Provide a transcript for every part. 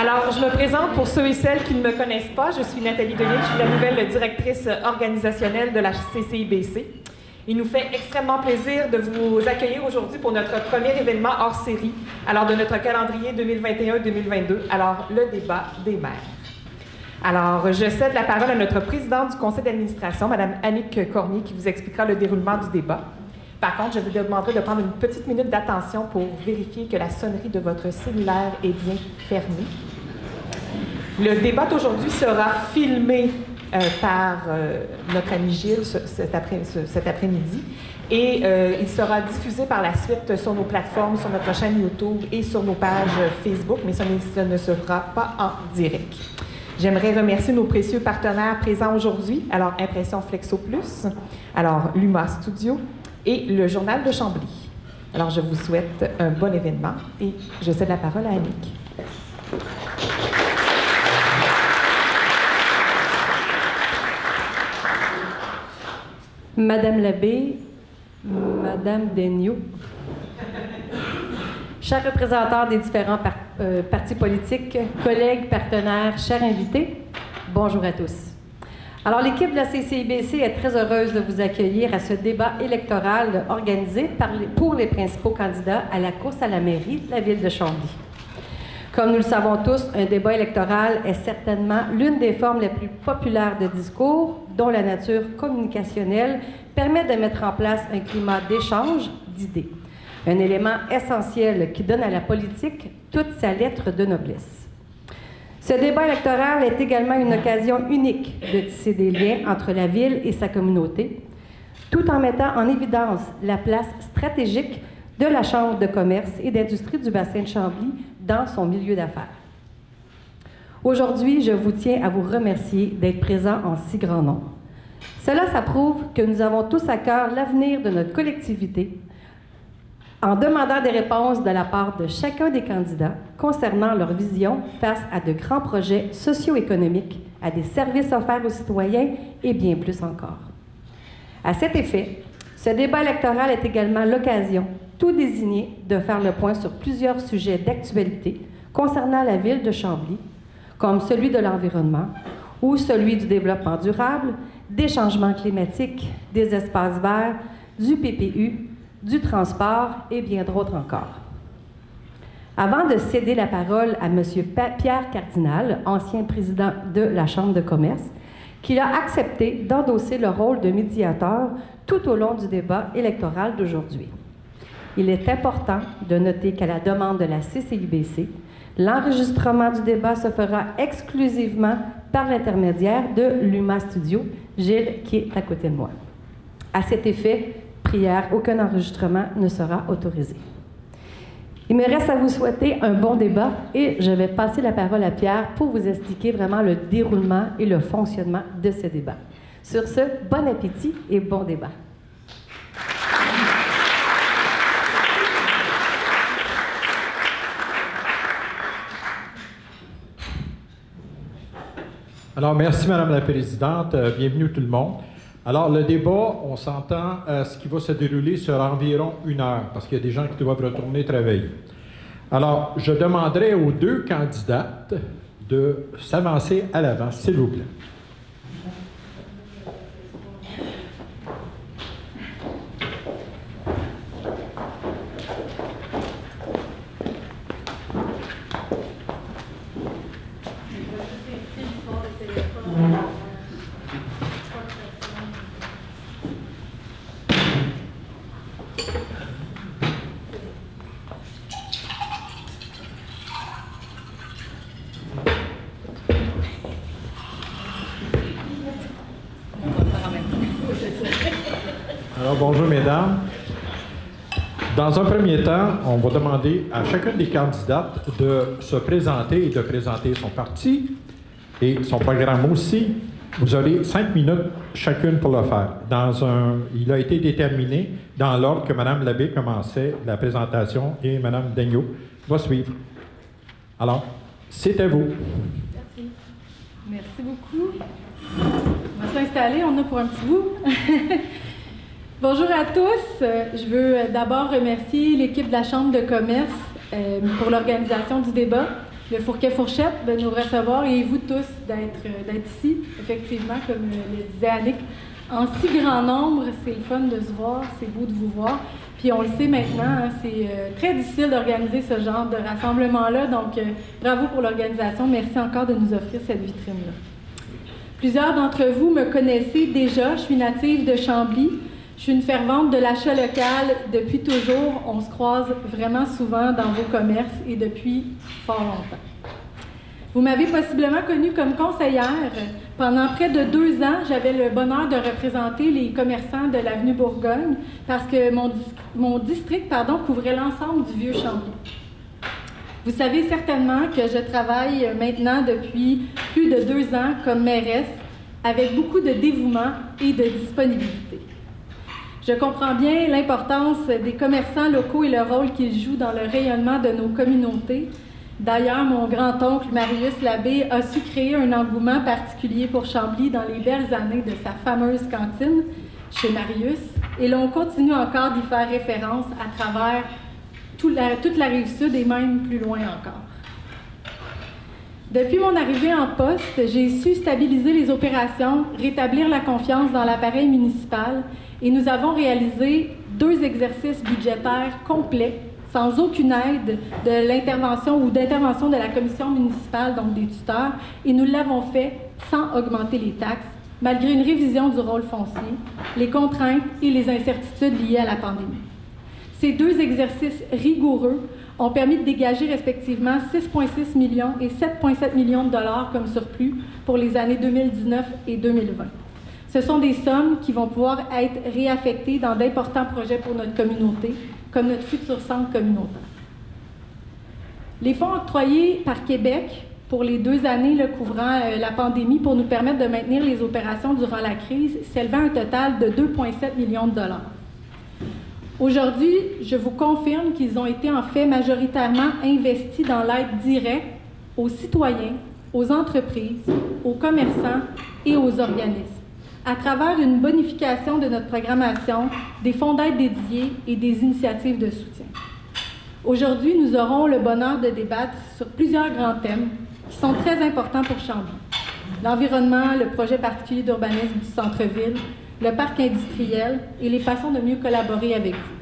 Alors, je me présente pour ceux et celles qui ne me connaissent pas. Je suis Nathalie Delisle, je suis la nouvelle directrice organisationnelle de la CCIBC. Il nous fait extrêmement plaisir de vous accueillir aujourd'hui pour notre premier événement hors série, alors de notre calendrier 2021-2022, alors le débat des maires. Alors, je cède la parole à notre présidente du conseil d'administration, Mme Annick Cormier, qui vous expliquera le déroulement du débat. Par contre, je vous demanderai de prendre une petite minute d'attention pour vérifier que la sonnerie de votre cellulaire est bien fermée. Le débat d'aujourd'hui sera filmé par notre ami Gilles cet après-midi et il sera diffusé par la suite sur nos plateformes, sur notre chaîne YouTube et sur nos pages Facebook, mais ce ne sera pas en direct. J'aimerais remercier nos précieux partenaires présents aujourd'hui, alors Impression Flexo Plus, alors Luma Studio et le Journal de Chambly. Alors je vous souhaite un bon événement et je cède la parole à Annick. Madame Labbé, Madame Daigneault, chers représentants des différents partis politiques, collègues, partenaires, chers invités, bonjour à tous. Alors, l'équipe de la CCIBC est très heureuse de vous accueillir à ce débat électoral organisé pour les principaux candidats à la course à la mairie de la ville de Chambly. Comme nous le savons tous, un débat électoral est certainement l'une des formes les plus populaires de discours dont la nature communicationnelle permet de mettre en place un climat d'échange d'idées. Un élément essentiel qui donne à la politique toute sa lettre de noblesse. Ce débat électoral est également une occasion unique de tisser des liens entre la ville et sa communauté, tout en mettant en évidence la place stratégique de la Chambre de commerce et d'industrie du bassin de Chambly dans son milieu d'affaires. Aujourd'hui, je vous tiens à vous remercier d'être présents en si grand nombre. Cela, ça prouve que nous avons tous à cœur l'avenir de notre collectivité en demandant des réponses de la part de chacun des candidats concernant leur vision face à de grands projets socio-économiques, à des services offerts aux citoyens et bien plus encore. À cet effet, ce débat électoral est également l'occasion, tout désigné, de faire le point sur plusieurs sujets d'actualité concernant la ville de Chambly, comme celui de l'environnement ou celui du développement durable, des changements climatiques, des espaces verts, du PPU, du transport et bien d'autres encore. Avant de céder la parole à M. Pierre Cardinal, ancien président de la Chambre de commerce, qui a accepté d'endosser le rôle de médiateur tout au long du débat électoral d'aujourd'hui. Il est important de noter qu'à la demande de la CCIBC, l'enregistrement du débat se fera exclusivement par l'intermédiaire de Luma Studio, Gilles, qui est à côté de moi. À cet effet, prière, aucun enregistrement ne sera autorisé. Il me reste à vous souhaiter un bon débat et je vais passer la parole à Pierre pour vous expliquer vraiment le déroulement et le fonctionnement de ce débat. Sur ce, bon appétit et bon débat. Alors, merci Madame la Présidente. Bienvenue tout le monde. Alors, le débat, on s'entend, ce qui va se dérouler sur environ 1 heure, parce qu'il y a des gens qui doivent retourner travailler. Alors, je demanderai aux 2 candidates de s'avancer à l'avant, s'il vous plaît. Alors, bonjour mesdames. Dans un premier temps, on va demander à chacune des candidates de se présenter et de présenter son parti et son programme aussi. Vous aurez 5 minutes chacune pour le faire. Il a été déterminé dans l'ordre que Mme Labbé commençait la présentation et Mme Daigneault va suivre. Alors, c'est à vous. Merci. Merci beaucoup. On va s'installer, on a pour un petit bout. Bonjour à tous. Je veux d'abord remercier l'équipe de la Chambre de commerce pour l'organisation du débat. le Fourquet-Fourchette de nous recevoir et vous tous d'être ici, effectivement, comme le disait Annick. En si grand nombre, c'est le fun de se voir, c'est beau de vous voir. Puis on le sait maintenant, hein, c'est très difficile d'organiser ce genre de rassemblement-là, donc bravo pour l'organisation. Merci encore de nous offrir cette vitrine-là. Plusieurs d'entre vous me connaissez déjà, je suis native de Chambly. Je suis une fervente de l'achat local depuis toujours. On se croise vraiment souvent dans vos commerces et depuis fort longtemps. Vous m'avez possiblement connue comme conseillère. Pendant près de 2 ans, j'avais le bonheur de représenter les commerçants de l'avenue Bourgogne parce que mon district couvrait l'ensemble du Vieux-Chambly. Vous savez certainement que je travaille maintenant depuis plus de 2 ans comme mairesse avec beaucoup de dévouement et de disponibilité. Je comprends bien l'importance des commerçants locaux et le rôle qu'ils jouent dans le rayonnement de nos communautés. D'ailleurs, mon grand-oncle Marius Labbé a su créer un engouement particulier pour Chambly dans les belles années de sa fameuse cantine chez Marius. Et l'on continue encore d'y faire référence à travers toute la Rive-Sud et même plus loin encore. Depuis mon arrivée en poste, j'ai su stabiliser les opérations, rétablir la confiance dans l'appareil municipal et nous avons réalisé 2 exercices budgétaires complets sans aucune aide de l'intervention ou d'intervention de la commission municipale, donc des tuteurs, et nous l'avons fait sans augmenter les taxes, malgré une révision du rôle foncier, les contraintes et les incertitudes liées à la pandémie. Ces 2 exercices rigoureux ont permis de dégager respectivement 6,6 millions et 7,7 millions de dollars comme surplus pour les années 2019 et 2020. Ce sont des sommes qui vont pouvoir être réaffectées dans d'importants projets pour notre communauté, comme notre futur centre communautaire. Les fonds octroyés par Québec pour les 2 années couvrant la pandémie pour nous permettre de maintenir les opérations durant la crise s'élevant à un total de 2,7 millions de dollars. Aujourd'hui, je vous confirme qu'ils ont été en fait majoritairement investis dans l'aide directe aux citoyens, aux entreprises, aux commerçants et aux organismes, à travers une bonification de notre programmation, des fonds d'aide dédiés et des initiatives de soutien. Aujourd'hui, nous aurons le bonheur de débattre sur plusieurs grands thèmes qui sont très importants pour Chambly. L'environnement, le projet particulier d'urbanisme du centre-ville, le parc industriel et les façons de mieux collaborer avec vous.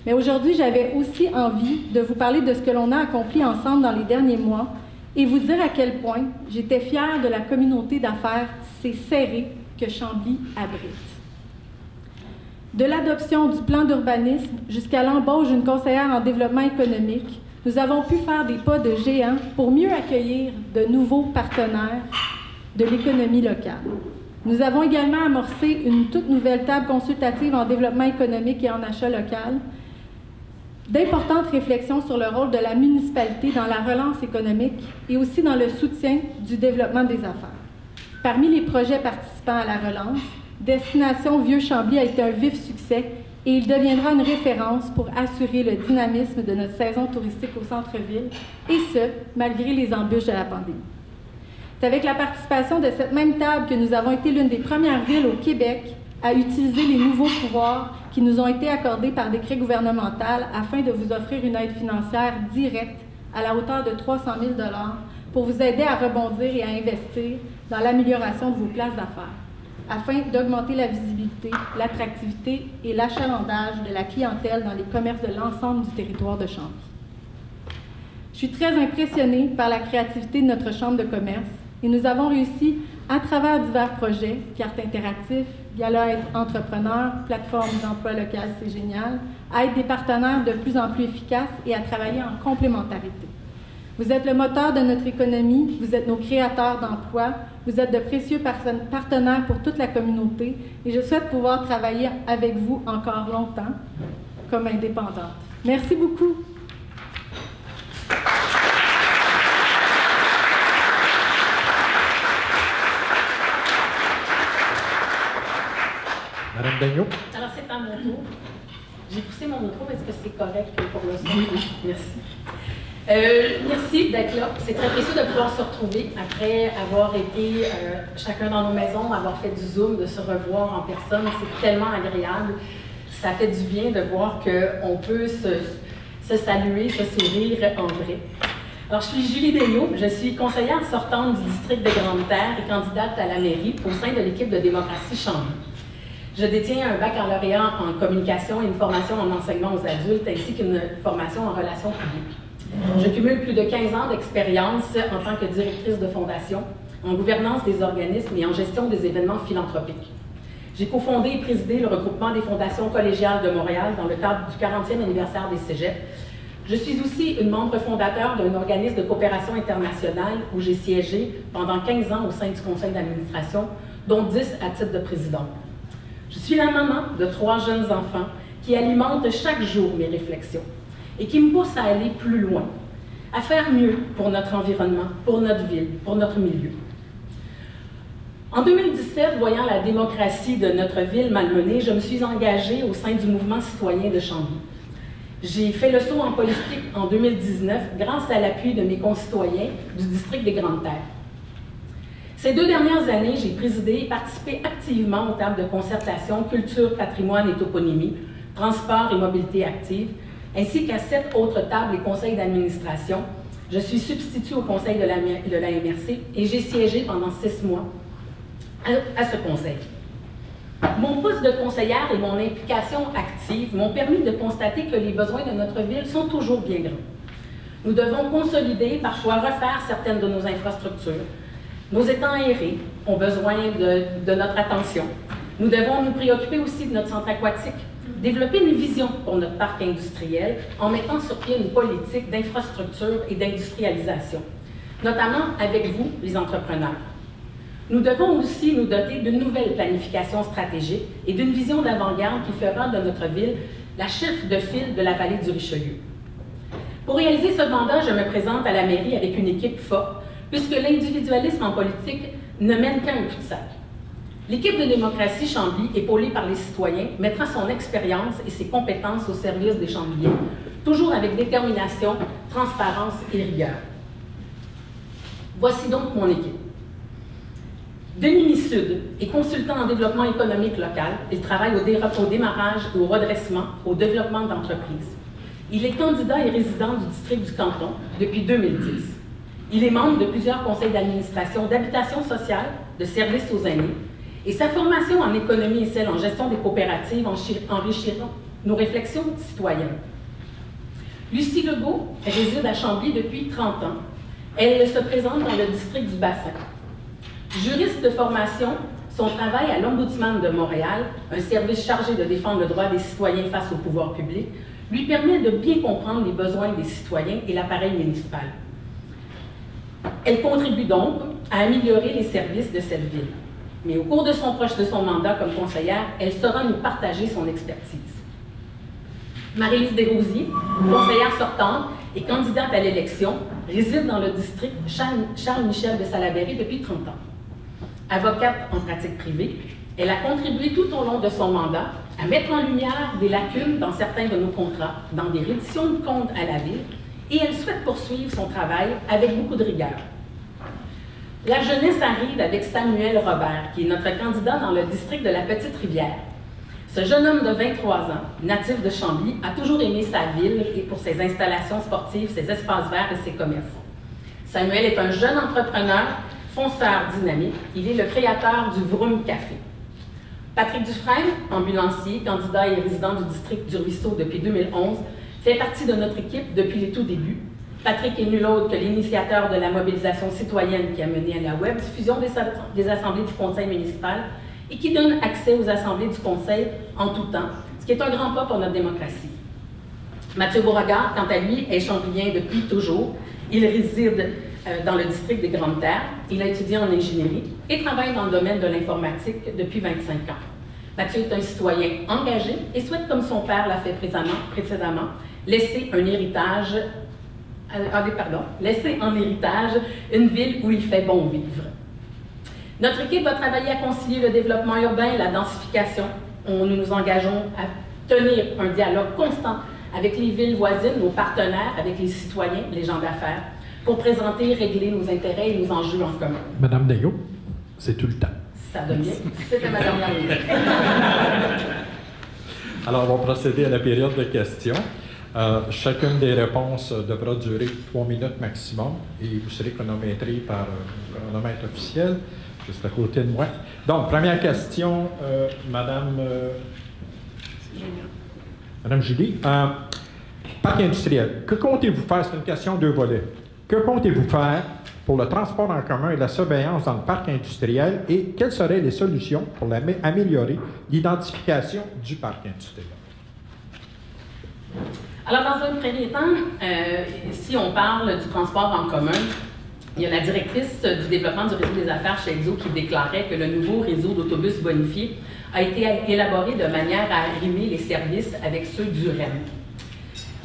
Mais aujourd'hui, j'avais aussi envie de vous parler de ce que l'on a accompli ensemble dans les derniers mois et vous dire à quel point j'étais fière de la communauté d'affaires tissée serrée que Chambly abrite. De l'adoption du plan d'urbanisme jusqu'à l'embauche d'une conseillère en développement économique, nous avons pu faire des pas de géant pour mieux accueillir de nouveaux partenaires de l'économie locale. Nous avons également amorcé une toute nouvelle table consultative en développement économique et en achat local, d'importantes réflexions sur le rôle de la municipalité dans la relance économique et aussi dans le soutien du développement des affaires. Parmi les projets participants à la relance, Destination Vieux-Chambly a été un vif succès et il deviendra une référence pour assurer le dynamisme de notre saison touristique au centre-ville, et ce, malgré les embûches de la pandémie. C'est avec la participation de cette même table que nous avons été l'une des premières villes au Québec à utiliser les nouveaux pouvoirs qui nous ont été accordés par décret gouvernemental afin de vous offrir une aide financière directe à la hauteur de 300 000 $ pour vous aider à rebondir et à investir dans l'amélioration de vos places d'affaires, afin d'augmenter la visibilité, l'attractivité et l'achalandage de la clientèle dans les commerces de l'ensemble du territoire de Chambly. Je suis très impressionnée par la créativité de notre chambre de commerce et nous avons réussi, à travers divers projets, cartes interactives, Gala entrepreneur, plateforme d'emploi local, c'est génial, à être des partenaires de plus en plus efficaces et à travailler en complémentarité. Vous êtes le moteur de notre économie, vous êtes nos créateurs d'emplois, vous êtes de précieux partenaires pour toute la communauté et je souhaite pouvoir travailler avec vous encore longtemps comme indépendante. Merci beaucoup. Madame Daigneault. Alors, c'est à mon tour. J'ai poussé mon micro, est-ce que c'est correct pour le son? Merci. Merci d'être là. C'est très précieux de pouvoir se retrouver après avoir été chacun dans nos maisons, avoir fait du Zoom, de se revoir en personne. C'est tellement agréable. Ça fait du bien de voir qu'on peut se saluer, se sourire en vrai. Alors, je suis Julie Desniaux, je suis conseillère sortante du district de Grande-Terre et candidate à la mairie au sein de l'équipe de démocratie Chambly. Je détiens un baccalauréat en communication et une formation en enseignement aux adultes ainsi qu'une formation en relations publiques. Je cumule plus de 15 ans d'expérience en tant que directrice de fondation, en gouvernance des organismes et en gestion des événements philanthropiques. J'ai cofondé et présidé le regroupement des fondations collégiales de Montréal dans le cadre du 40e anniversaire des Cégeps. Je suis aussi une membre fondateur d'un organisme de coopération internationale où j'ai siégé pendant 15 ans au sein du conseil d'administration, dont 10 à titre de présidente. Je suis la maman de 3 jeunes enfants qui alimentent chaque jour mes réflexions et qui me poussent à aller plus loin, à faire mieux pour notre environnement, pour notre ville, pour notre milieu. En 2017, voyant la démocratie de notre ville malmenée, je me suis engagée au sein du mouvement citoyen de Chambly. J'ai fait le saut en politique en 2019 grâce à l'appui de mes concitoyens du district des Grandes-Terres. Ces 2 dernières années, j'ai présidé et participé activement aux tables de concertation culture, patrimoine et toponymie, transport et mobilité active, ainsi qu'à 7 autres tables et conseils d'administration. Je suis substitut au conseil de la MRC et j'ai siégé pendant 6 mois à ce conseil. Mon poste de conseillère et mon implication active m'ont permis de constater que les besoins de notre ville sont toujours bien grands. Nous devons consolider, parfois refaire certaines de nos infrastructures. Nos étangs aérés ont besoin de notre attention. Nous devons nous préoccuper aussi de notre centre aquatique, développer une vision pour notre parc industriel en mettant sur pied une politique d'infrastructure et d'industrialisation, notamment avec vous, les entrepreneurs. Nous devons aussi nous doter d'une nouvelle planification stratégique et d'une vision d'avant-garde qui fera de notre ville la chef de file de la vallée du Richelieu. Pour réaliser ce mandat, je me présente à la mairie avec une équipe forte, puisque l'individualisme en politique ne mène qu'à un cul-de-sac. L'équipe de démocratie Chambly, épaulée par les citoyens, mettra son expérience et ses compétences au service des Chamblyens, toujours avec détermination, transparence et rigueur. Voici donc mon équipe. Denis Missud est consultant en développement économique local. Il travaille au démarrage et au redressement, au développement d'entreprises. Il est candidat et résident du district du canton depuis 2010. Il est membre de plusieurs conseils d'administration d'habitation sociale, de services aux aînés, et sa formation en économie et celle en gestion des coopératives enrichiront nos réflexions citoyennes. Lucie Legault réside à Chambly depuis 30 ans. Elle se présente dans le district du Bassin. Juriste de formation, son travail à l'Ombudsman de Montréal, un service chargé de défendre le droit des citoyens face au pouvoir public, lui permet de bien comprendre les besoins des citoyens et l'appareil municipal. Elle contribue donc à améliorer les services de cette ville. Mais au cours de son mandat comme conseillère, elle saura nous partager son expertise. Marie-Lise Desrosiers, conseillère sortante et candidate à l'élection, réside dans le district Charles-Michel de Salaberry depuis 30 ans. Avocate en pratique privée, elle a contribué tout au long de son mandat à mettre en lumière des lacunes dans certains de nos contrats, dans des redditions de comptes à la ville, et elle souhaite poursuivre son travail avec beaucoup de rigueur. La jeunesse arrive avec Samuel Robert, qui est notre candidat dans le district de la Petite-Rivière. Ce jeune homme de 23 ans, natif de Chambly, a toujours aimé sa ville et pour ses installations sportives, ses espaces verts et ses commerces. Samuel est un jeune entrepreneur, fonceur dynamique. Il est le créateur du Vroom Café. Patrick Dufresne, ambulancier, candidat et résident du district du Ruisseau depuis 2011, fait partie de notre équipe depuis les tout débuts. Patrick est nul autre que l'initiateur de la mobilisation citoyenne qui a mené à la web-diffusion des assemblées du conseil municipal et qui donne accès aux assemblées du conseil en tout temps, ce qui est un grand pas pour notre démocratie. Mathieu Beauregard, quant à lui, est chamblyen depuis toujours. Il réside dans le district des Grandes-Terres. Il a étudié en ingénierie et travaille dans le domaine de l'informatique depuis 25 ans. Mathieu est un citoyen engagé et souhaite, comme son père l'a fait précédemment, laisser en héritage une ville où il fait bon vivre. Notre équipe va travailler à concilier le développement urbain et la densification. Nous nous engageons à tenir un dialogue constant avec les villes voisines, nos partenaires, avec les citoyens, les gens d'affaires, pour présenter et régler nos intérêts et nos enjeux en commun. Madame Desniaux, c'est tout le temps. Ça donne bien. C'était ma dernière minute. Alors, on va procéder à la période de questions. Chacune des réponses devra durer 3 minutes maximum et vous serez chronométré par un chronomètre officiel, juste à côté de moi. Donc, première question, Madame Julie. Parc industriel, que comptez-vous faire? C'est une question de 2 volets. Que comptez-vous faire pour le transport en commun et la surveillance dans le parc industriel et quelles seraient les solutions pour améliorer l'identification du parc industriel? Alors, dans un premier temps, si on parle du transport en commun, il y a la directrice du développement du réseau des affaires chez Exo qui déclarait que le nouveau réseau d'autobus bonifiés a été élaboré de manière à arrimer les services avec ceux du REM.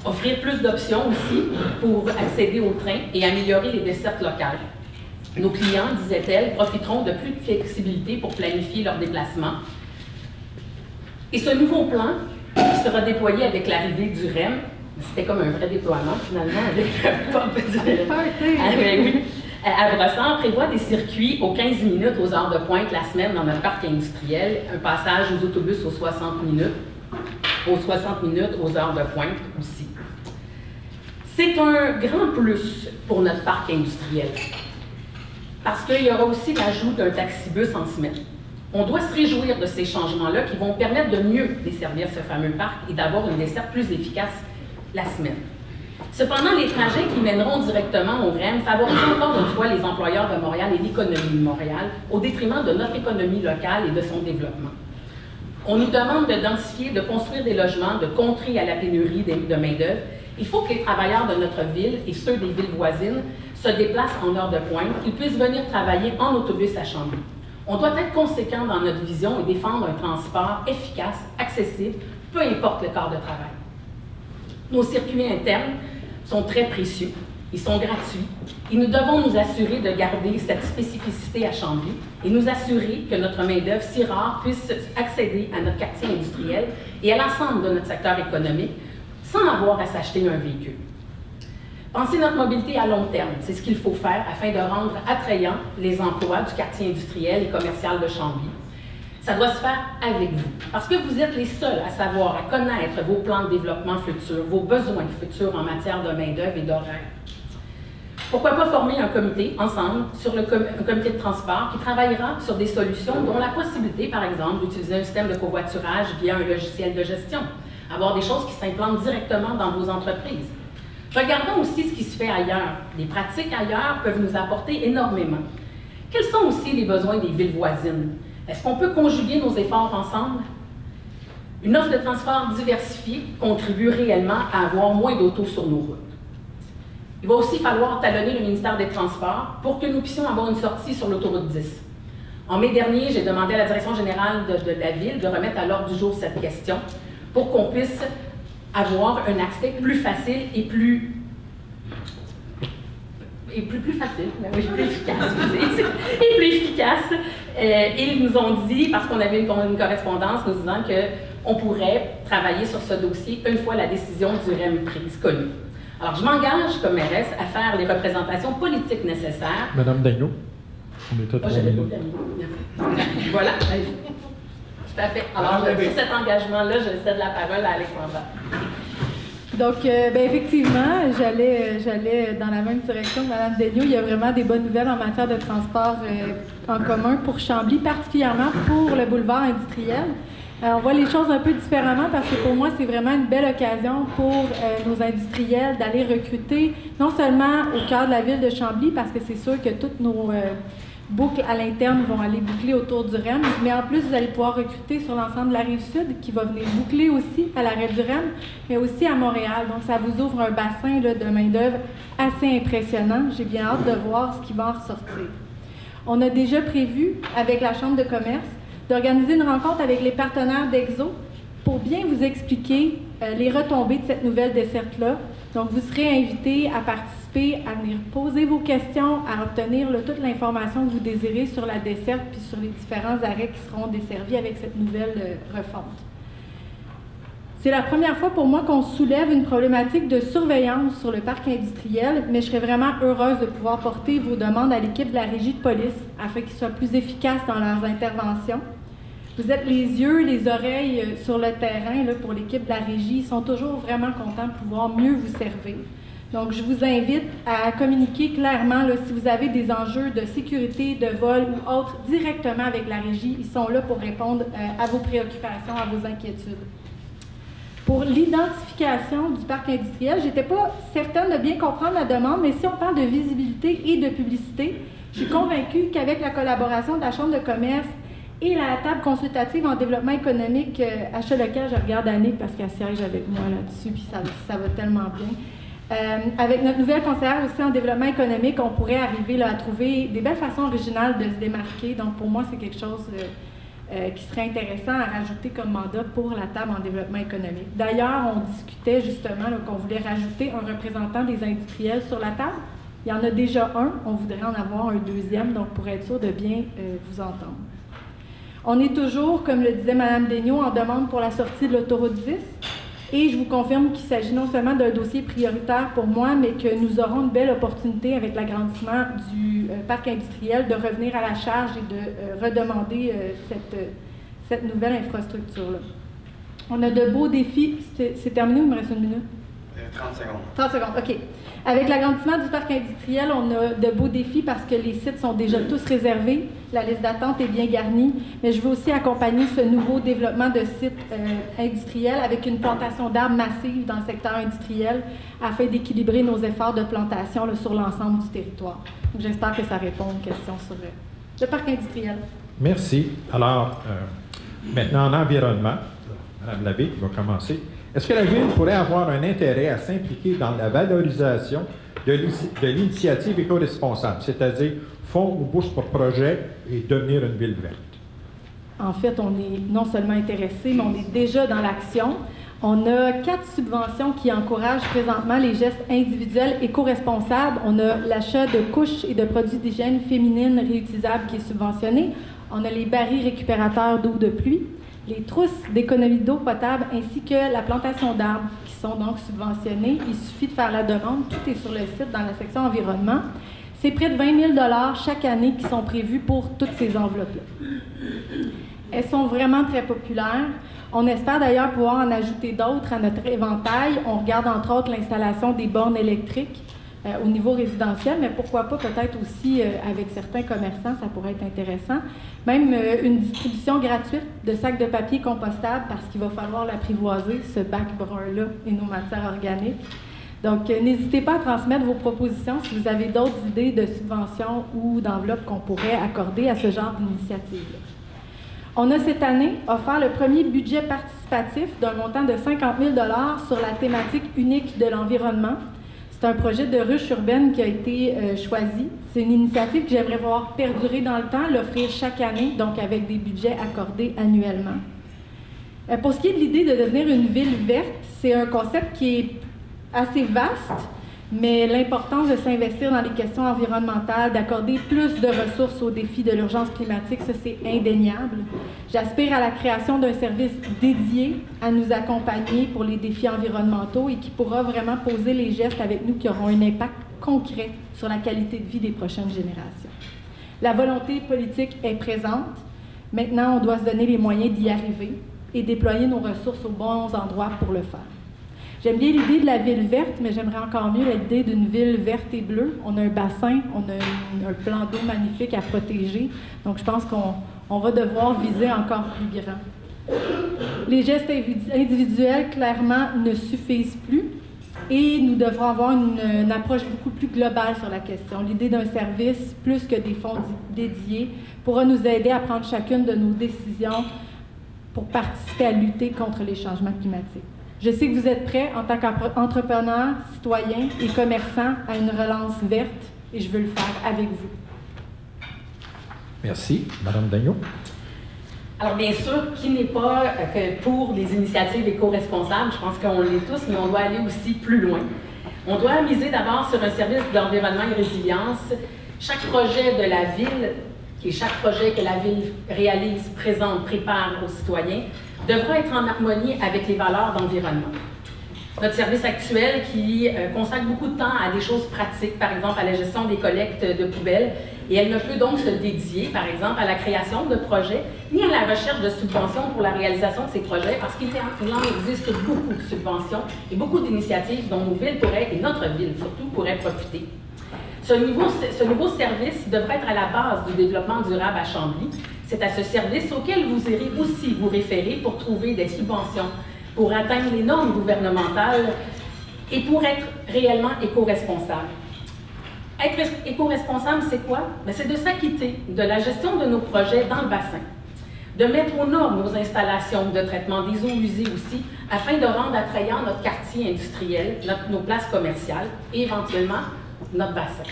Offrir plus d'options aussi pour accéder au train et améliorer les dessertes locales. Nos clients, disait-elle, profiteront de plus de flexibilité pour planifier leurs déplacements. Et ce nouveau plan, qui sera déployé avec l'arrivée du REM, c'était comme un vrai déploiement finalement avec le pop du REM. À Brossard, prévoit des circuits aux 15 minutes aux heures de pointe la semaine dans notre parc industriel, un passage aux autobus aux 60 minutes aux heures de pointe aussi. C'est un grand plus pour notre parc industriel, parce qu'il y aura aussi l'ajout d'un taxibus en semaine. On doit se réjouir de ces changements-là qui vont permettre de mieux desservir ce fameux parc et d'avoir une desserte plus efficace la semaine. Cependant, les trajets qui mèneront directement au REM favorisent encore une fois les employeurs de Montréal et l'économie de Montréal au détriment de notre économie locale et de son développement. On nous demande de densifier, de construire des logements, de contrer à la pénurie de main-d'œuvre. Il faut que les travailleurs de notre ville et ceux des villes voisines se déplacent en heure de pointe, qu'ils puissent venir travailler en autobus à Chambly. On doit être conséquent dans notre vision et défendre un transport efficace, accessible, peu importe le quart de travail. Nos circuits internes sont très précieux, ils sont gratuits, et nous devons nous assurer de garder cette spécificité à Chambly et nous assurer que notre main-d'œuvre si rare puisse accéder à notre quartier industriel et à l'ensemble de notre secteur économique sans avoir à s'acheter un véhicule. Penser notre mobilité à long terme, c'est ce qu'il faut faire afin de rendre attrayants les emplois du quartier industriel et commercial de Chambly. Ça doit se faire avec vous, parce que vous êtes les seuls à savoir, à connaître vos plans de développement futurs, vos besoins futurs en matière de main-d'œuvre et d'horaires. Pourquoi pas former un comité ensemble sur un comité de transport qui travaillera sur des solutions dont la possibilité, par exemple, d'utiliser un système de covoiturage via un logiciel de gestion, avoir des choses qui s'implantent directement dans vos entreprises. Regardons aussi ce qui se fait ailleurs. Les pratiques ailleurs peuvent nous apporter énormément. Quels sont aussi les besoins des villes voisines? Est-ce qu'on peut conjuguer nos efforts ensemble? Une offre de transport diversifiée contribue réellement à avoir moins d'autos sur nos routes. Il va aussi falloir talonner le ministère des Transports pour que nous puissions avoir une sortie sur l'autoroute 10. En mai dernier, j'ai demandé à la Direction générale de la Ville de remettre à l'ordre du jour cette question pour qu'on puisse avoir un accès plus facile et plus facile, plus efficace. Et ils nous ont dit, parce qu'on avait une correspondance nous disant qu'on pourrait travailler sur ce dossier une fois la décision du REM prise connue. Alors, je m'engage comme mairesse à faire les représentations politiques nécessaires. Madame Daigneault, on est à 3 minutes. Voilà. Tout à fait. Alors, sur cet engagement-là, je cède la parole à Alexandra. Donc, effectivement, j'allais dans la même direction que Mme Daigneault. Il y a vraiment des bonnes nouvelles en matière de transport en commun pour Chambly, particulièrement pour le boulevard industriel. On voit les choses un peu différemment parce que pour moi, c'est vraiment une belle occasion pour nos industriels d'aller recruter, non seulement au cœur de la ville de Chambly, parce que c'est sûr que toutes nos boucles à l'interne vont aller boucler autour du REM, mais en plus, vous allez pouvoir recruter sur l'ensemble de la Rive-Sud qui va venir boucler aussi à l'arrêt du REM, mais aussi à Montréal. Donc, ça vous ouvre un bassin là, de main-d'œuvre assez impressionnant. J'ai bien hâte de voir ce qui va en ressortir. On a déjà prévu, avec la Chambre de commerce, d'organiser une rencontre avec les partenaires d'Exo pour bien vous expliquer les retombées de cette nouvelle desserte-là. Donc, vous serez invités à participer, à venir poser vos questions, à obtenir là, toute l'information que vous désirez sur la desserte puis sur les différents arrêts qui seront desservis avec cette nouvelle refonte. C'est la première fois pour moi qu'on soulève une problématique de surveillance sur le parc industriel, mais je serais vraiment heureuse de pouvoir porter vos demandes à l'équipe de la Régie de police afin qu'ils soient plus efficaces dans leurs interventions. Vous êtes les yeux, les oreilles sur le terrain là, pour l'équipe de la régie. Ils sont toujours vraiment contents de pouvoir mieux vous servir. Donc, je vous invite à communiquer clairement là, si vous avez des enjeux de sécurité, de vol ou autres directement avec la régie. Ils sont là pour répondre à vos préoccupations, à vos inquiétudes. Pour l'identification du parc industriel, je n'étais pas certaine de bien comprendre la demande, mais si on parle de visibilité et de publicité, je suis convaincue qu'avec la collaboration de la Chambre de commerce et la table consultative en développement économique, achat local, je regarde Annick parce qu'elle siège avec moi là-dessus, puis ça va tellement bien. Avec notre nouvelle conseillère aussi en développement économique, on pourrait arriver là, à trouver des belles façons originales de se démarquer. Donc, pour moi, c'est quelque chose qui serait intéressant à rajouter comme mandat pour la table en développement économique. D'ailleurs, on discutait justement qu'on voulait rajouter un représentant des industriels sur la table. Il y en a déjà un, on voudrait en avoir un deuxième, donc pour être sûr de bien vous entendre. On est toujours, comme le disait Mme Daigneault, en demande pour la sortie de l'autoroute 10. Et je vous confirme qu'il s'agit non seulement d'un dossier prioritaire pour moi, mais que nous aurons une belle opportunité avec l'agrandissement du parc industriel de revenir à la charge et de redemander cette nouvelle infrastructure-là. On a de beaux défis. C'est terminé ou il me reste une minute? 30 secondes. 30 secondes, OK. Avec l'agrandissement du parc industriel, on a de beaux défis parce que les sites sont déjà tous réservés. La liste d'attente est bien garnie. Mais je veux aussi accompagner ce nouveau développement de sites industriels avec une plantation d'arbres massive dans le secteur industriel afin d'équilibrer nos efforts de plantation là, sur l'ensemble du territoire. J'espère que ça répond aux questions sur le parc industriel. Merci. Alors, maintenant, en environnement, Mme Labbé qui va commencer. Est-ce que la Ville pourrait avoir un intérêt à s'impliquer dans la valorisation de l'initiative éco-responsable, c'est-à-dire fonds ou bourses pour projet et devenir une ville verte? En fait, on est non seulement intéressé, mais on est déjà dans l'action. On a 4 subventions qui encouragent présentement les gestes individuels éco-responsables. On a l'achat de couches et de produits d'hygiène féminine réutilisables qui est subventionné. On a les barils récupérateurs d'eau de pluie, les trousses d'économie d'eau potable ainsi que la plantation d'arbres qui sont donc subventionnés. Il suffit de faire la demande. Tout est sur le site dans la section environnement. C'est près de 20 000 $ chaque année qui sont prévus pour toutes ces enveloppes-là. Elles sont vraiment très populaires. On espère d'ailleurs pouvoir en ajouter d'autres à notre éventail. On regarde entre autres l'installation des bornes électriques au niveau résidentiel, mais pourquoi pas peut-être aussi avec certains commerçants, ça pourrait être intéressant. Même une distribution gratuite de sacs de papier compostables parce qu'il va falloir l'apprivoiser, ce bac brun-là et nos matières organiques. Donc, n'hésitez pas à transmettre vos propositions si vous avez d'autres idées de subventions ou d'enveloppes qu'on pourrait accorder à ce genre d'initiative. On a cette année offert le premier budget participatif d'un montant de 50 000 $ sur la thématique unique de l'environnement. C'est un projet de ruche urbaine qui a été choisi. C'est une initiative que j'aimerais voir perdurer dans le temps, l'offrir chaque année, donc avec des budgets accordés annuellement. Pour ce qui est de l'idée de devenir une ville verte, c'est un concept qui est assez vaste, mais l'importance de s'investir dans les questions environnementales, d'accorder plus de ressources aux défis de l'urgence climatique, ça c'est indéniable. J'aspire à la création d'un service dédié à nous accompagner pour les défis environnementaux et qui pourra vraiment poser les gestes avec nous qui auront un impact concret sur la qualité de vie des prochaines générations. La volonté politique est présente. Maintenant, on doit se donner les moyens d'y arriver et déployer nos ressources aux bons endroits pour le faire. J'aime bien l'idée de la ville verte, mais j'aimerais encore mieux l'idée d'une ville verte et bleue. On a un bassin, on a un plan d'eau magnifique à protéger. Donc, je pense qu'on va devoir viser encore plus grand. Les gestes individuels, clairement, ne suffisent plus et nous devrons avoir une approche beaucoup plus globale sur la question. L'idée d'un service, plus que des fonds dédiés, pourra nous aider à prendre chacune de nos décisions pour participer à lutter contre les changements climatiques. Je sais que vous êtes prêts en tant qu'entrepreneurs, citoyens et commerçants à une relance verte et je veux le faire avec vous. Merci. Madame Daigneault. Alors, bien sûr, qui n'est pas que pour les initiatives éco-responsables? Je pense qu'on l'est tous, mais on doit aller aussi plus loin. On doit miser d'abord sur un service d'environnement et résilience. Chaque projet de la ville, qui est chaque projet que la ville réalise, présente, prépare aux citoyens, devra être en harmonie avec les valeurs d'environnement. Notre service actuel qui consacre beaucoup de temps à des choses pratiques, par exemple à la gestion des collectes de poubelles, et elle ne peut donc se dédier, par exemple, à la création de projets, ni à la recherche de subventions pour la réalisation de ces projets, parce qu'il en existe beaucoup de subventions et beaucoup d'initiatives dont nos villes pourraient, et notre ville surtout, pourrait profiter. Ce nouveau service devrait être à la base du développement durable à Chambly. C'est à ce service auquel vous irez aussi vous référer pour trouver des subventions, pour atteindre les normes gouvernementales et pour être réellement éco-responsable. Être éco-responsable, c'est quoi? C'est de s'acquitter de la gestion de nos projets dans le bassin, de mettre aux normes nos installations de traitement des eaux usées aussi, afin de rendre attrayant notre quartier industriel, nos places commerciales et éventuellement notre bassin.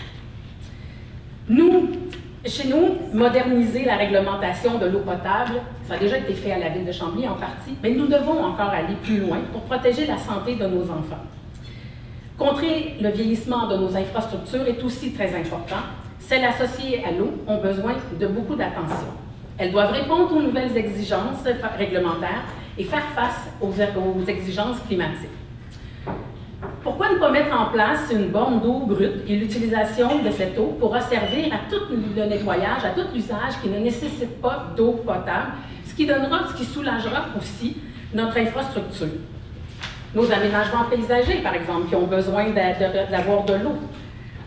Chez nous, moderniser la réglementation de l'eau potable, ça a déjà été fait à la ville de Chambly en partie, mais nous devons encore aller plus loin pour protéger la santé de nos enfants. Contrer le vieillissement de nos infrastructures est aussi très important. Celles associées à l'eau ont besoin de beaucoup d'attention. Elles doivent répondre aux nouvelles exigences réglementaires et faire face aux exigences climatiques. Pourquoi ne pas mettre en place une borne d'eau brute et l'utilisation de cette eau pourra servir à tout le nettoyage, à tout l'usage qui ne nécessite pas d'eau potable, ce qui soulagera aussi notre infrastructure. Nos aménagements paysagers, par exemple, qui ont besoin d'avoir de l'eau.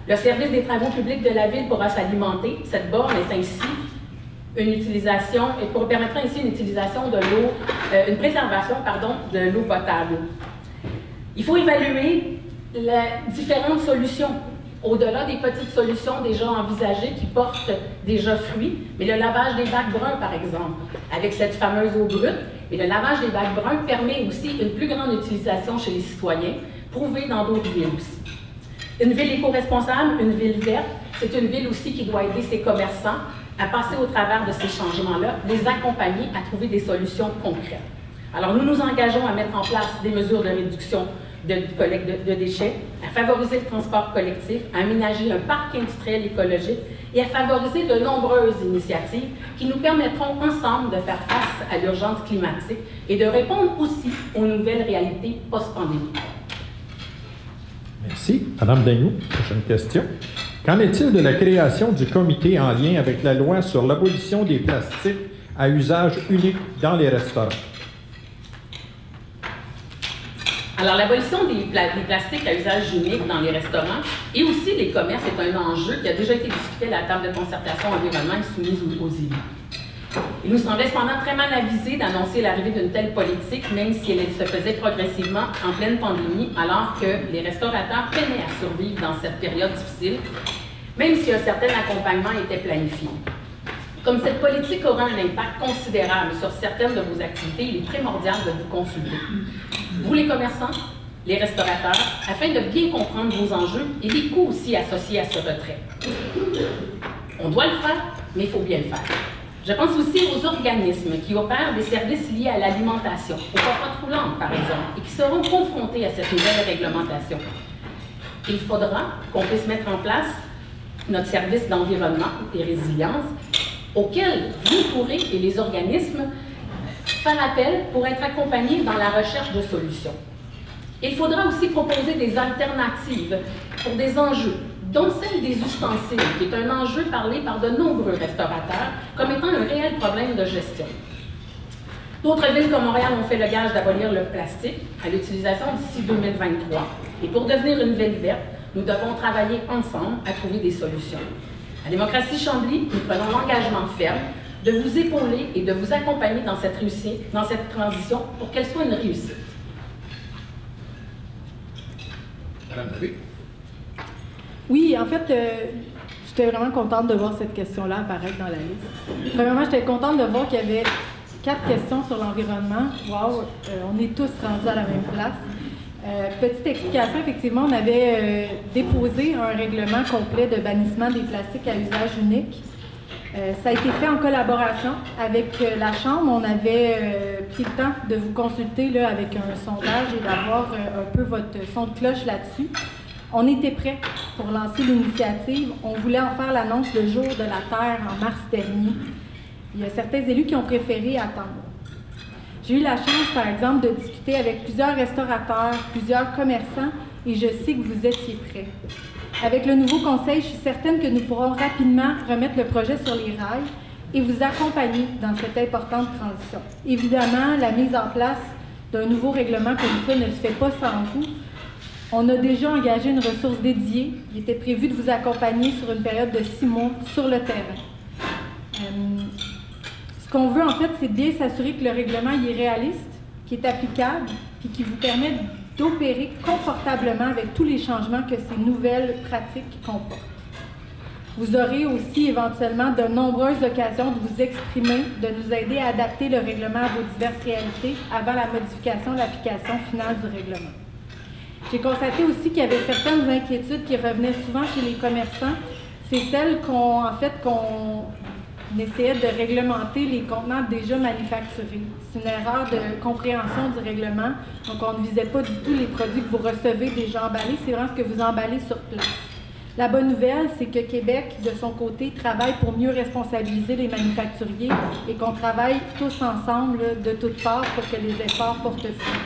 Le service des travaux publics de la ville pourra s'alimenter. Cette borne est ainsi permettra ainsi une utilisation de l'eau, une préservation, pardon, de l'eau potable. Il faut évaluer les différentes solutions, au-delà des petites solutions déjà envisagées qui portent déjà fruit, mais le lavage des bacs bruns, par exemple, avec cette fameuse eau brute. Et le lavage des bacs bruns permet aussi une plus grande utilisation chez les citoyens, prouvée dans d'autres villes aussi. Une ville éco-responsable, une ville verte, c'est une ville aussi qui doit aider ses commerçants à passer au travers de ces changements-là, les accompagner à trouver des solutions concrètes. Alors, nous nous engageons à mettre en place des mesures de réduction de collecte de déchets, à favoriser le transport collectif, à aménager un parc industriel écologique et à favoriser de nombreuses initiatives qui nous permettront ensemble de faire face à l'urgence climatique et de répondre aussi aux nouvelles réalités post-pandémie. Merci. Madame Daigneault, prochaine question. Qu'en est-il de la création du comité en lien avec la loi sur l'abolition des plastiques à usage unique dans les restaurants? Alors, l'abolition des plastiques à usage unique dans les restaurants et aussi les commerces est un enjeu qui a déjà été discuté à la table de concertation environnement et soumise aux élus. Il nous semblait cependant très mal avisé d'annoncer l'arrivée d'une telle politique, même si elle se faisait progressivement en pleine pandémie, alors que les restaurateurs peinaient à survivre dans cette période difficile, même si un certain accompagnement était planifié. Comme cette politique aura un impact considérable sur certaines de vos activités, il est primordial de vous consulter. Vous les commerçants, les restaurateurs, afin de bien comprendre vos enjeux et les coûts aussi associés à ce retrait. On doit le faire, mais il faut bien le faire. Je pense aussi aux organismes qui opèrent des services liés à l'alimentation, aux papotes roulantes par exemple, et qui seront confrontés à cette nouvelle réglementation. Il faudra qu'on puisse mettre en place notre service d'environnement et résilience, auquel vous pourrez, et les organismes, faire appel pour être accompagnés dans la recherche de solutions. Il faudra aussi proposer des alternatives pour des enjeux, dont celle des ustensiles, qui est un enjeu parlé par de nombreux restaurateurs comme étant un réel problème de gestion. D'autres villes comme Montréal ont fait le gage d'abolir le plastique à l'utilisation d'ici 2023. Et pour devenir une ville verte, nous devons travailler ensemble à trouver des solutions. À Démocratie Chambly, nous prenons l'engagement ferme de vous épauler et de vous accompagner dans cette transition pour qu'elle soit une réussite. Madame David. Oui, en fait, j'étais vraiment contente de voir cette question-là apparaître dans la liste. Premièrement, j'étais contente de voir qu'il y avait 4 questions sur l'environnement. Wow, on est tous rendus à la même place. Petite explication, effectivement, on avait déposé un règlement complet de bannissement des plastiques à usage unique. Ça a été fait en collaboration avec la Chambre. On avait pris le temps de vous consulter là, avec un sondage et d'avoir un peu votre son de cloche là-dessus. On était prêts pour lancer l'initiative. On voulait en faire l'annonce le jour de la Terre en mars dernier. Il y a certains élus qui ont préféré attendre. J'ai eu la chance, par exemple, de discuter avec plusieurs restaurateurs, plusieurs commerçants, et je sais que vous étiez prêts. Avec le nouveau conseil, je suis certaine que nous pourrons rapidement remettre le projet sur les rails et vous accompagner dans cette importante transition. Évidemment, la mise en place d'un nouveau règlement comme ça ne se fait pas sans vous. On a déjà engagé une ressource dédiée. Il était prévu de vous accompagner sur une période de 6 mois sur le terrain. Ce qu'on veut, en fait, c'est bien s'assurer que le règlement est réaliste, qu'il est applicable, puis qui vous permet d'opérer confortablement avec tous les changements que ces nouvelles pratiques comportent. Vous aurez aussi éventuellement de nombreuses occasions de vous exprimer, de nous aider à adapter le règlement à vos diverses réalités avant la modification de l'application finale du règlement. J'ai constaté aussi qu'il y avait certaines inquiétudes qui revenaient souvent chez les commerçants. C'est celles qu'on essayait de réglementer les contenants déjà manufacturés. C'est une erreur de compréhension du règlement. Donc, on ne visait pas du tout les produits que vous recevez déjà emballés, c'est vraiment ce que vous emballez sur place. La bonne nouvelle, c'est que Québec, de son côté, travaille pour mieux responsabiliser les manufacturiers et qu'on travaille tous ensemble de toutes parts pour que les efforts portent fruit.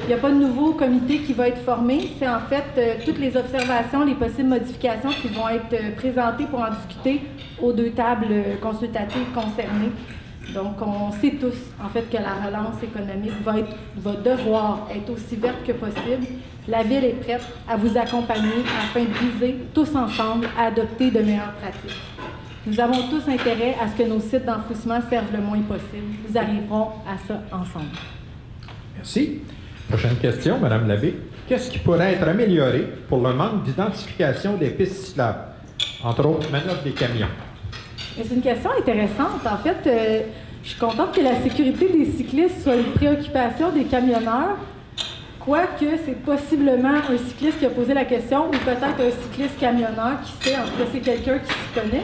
Il n'y a pas de nouveau comité qui va être formé. C'est en fait toutes les observations, les possibles modifications qui vont être présentées pour en discuter aux 2 tables consultatives concernées. Donc, on sait tous, en fait, que la relance économique va devoir être aussi verte que possible. La Ville est prête à vous accompagner afin de viser tous ensemble à adopter de meilleures pratiques. Nous avons tous intérêt à ce que nos sites d'enfouissement servent le moins possible. Nous arriverons à ça ensemble. Merci. Prochaine question, Mme Labbé. Qu'est-ce qui pourrait être amélioré pour le manque d'identification des pistes cyclables, entre autres manœuvres des camions? C'est une question intéressante. En fait, je suis contente que la sécurité des cyclistes soit une préoccupation des camionneurs, quoique c'est possiblement un cycliste qui a posé la question, ou peut-être un cycliste camionneur, qui sait, en tout cas c'est quelqu'un qui s'y connaît.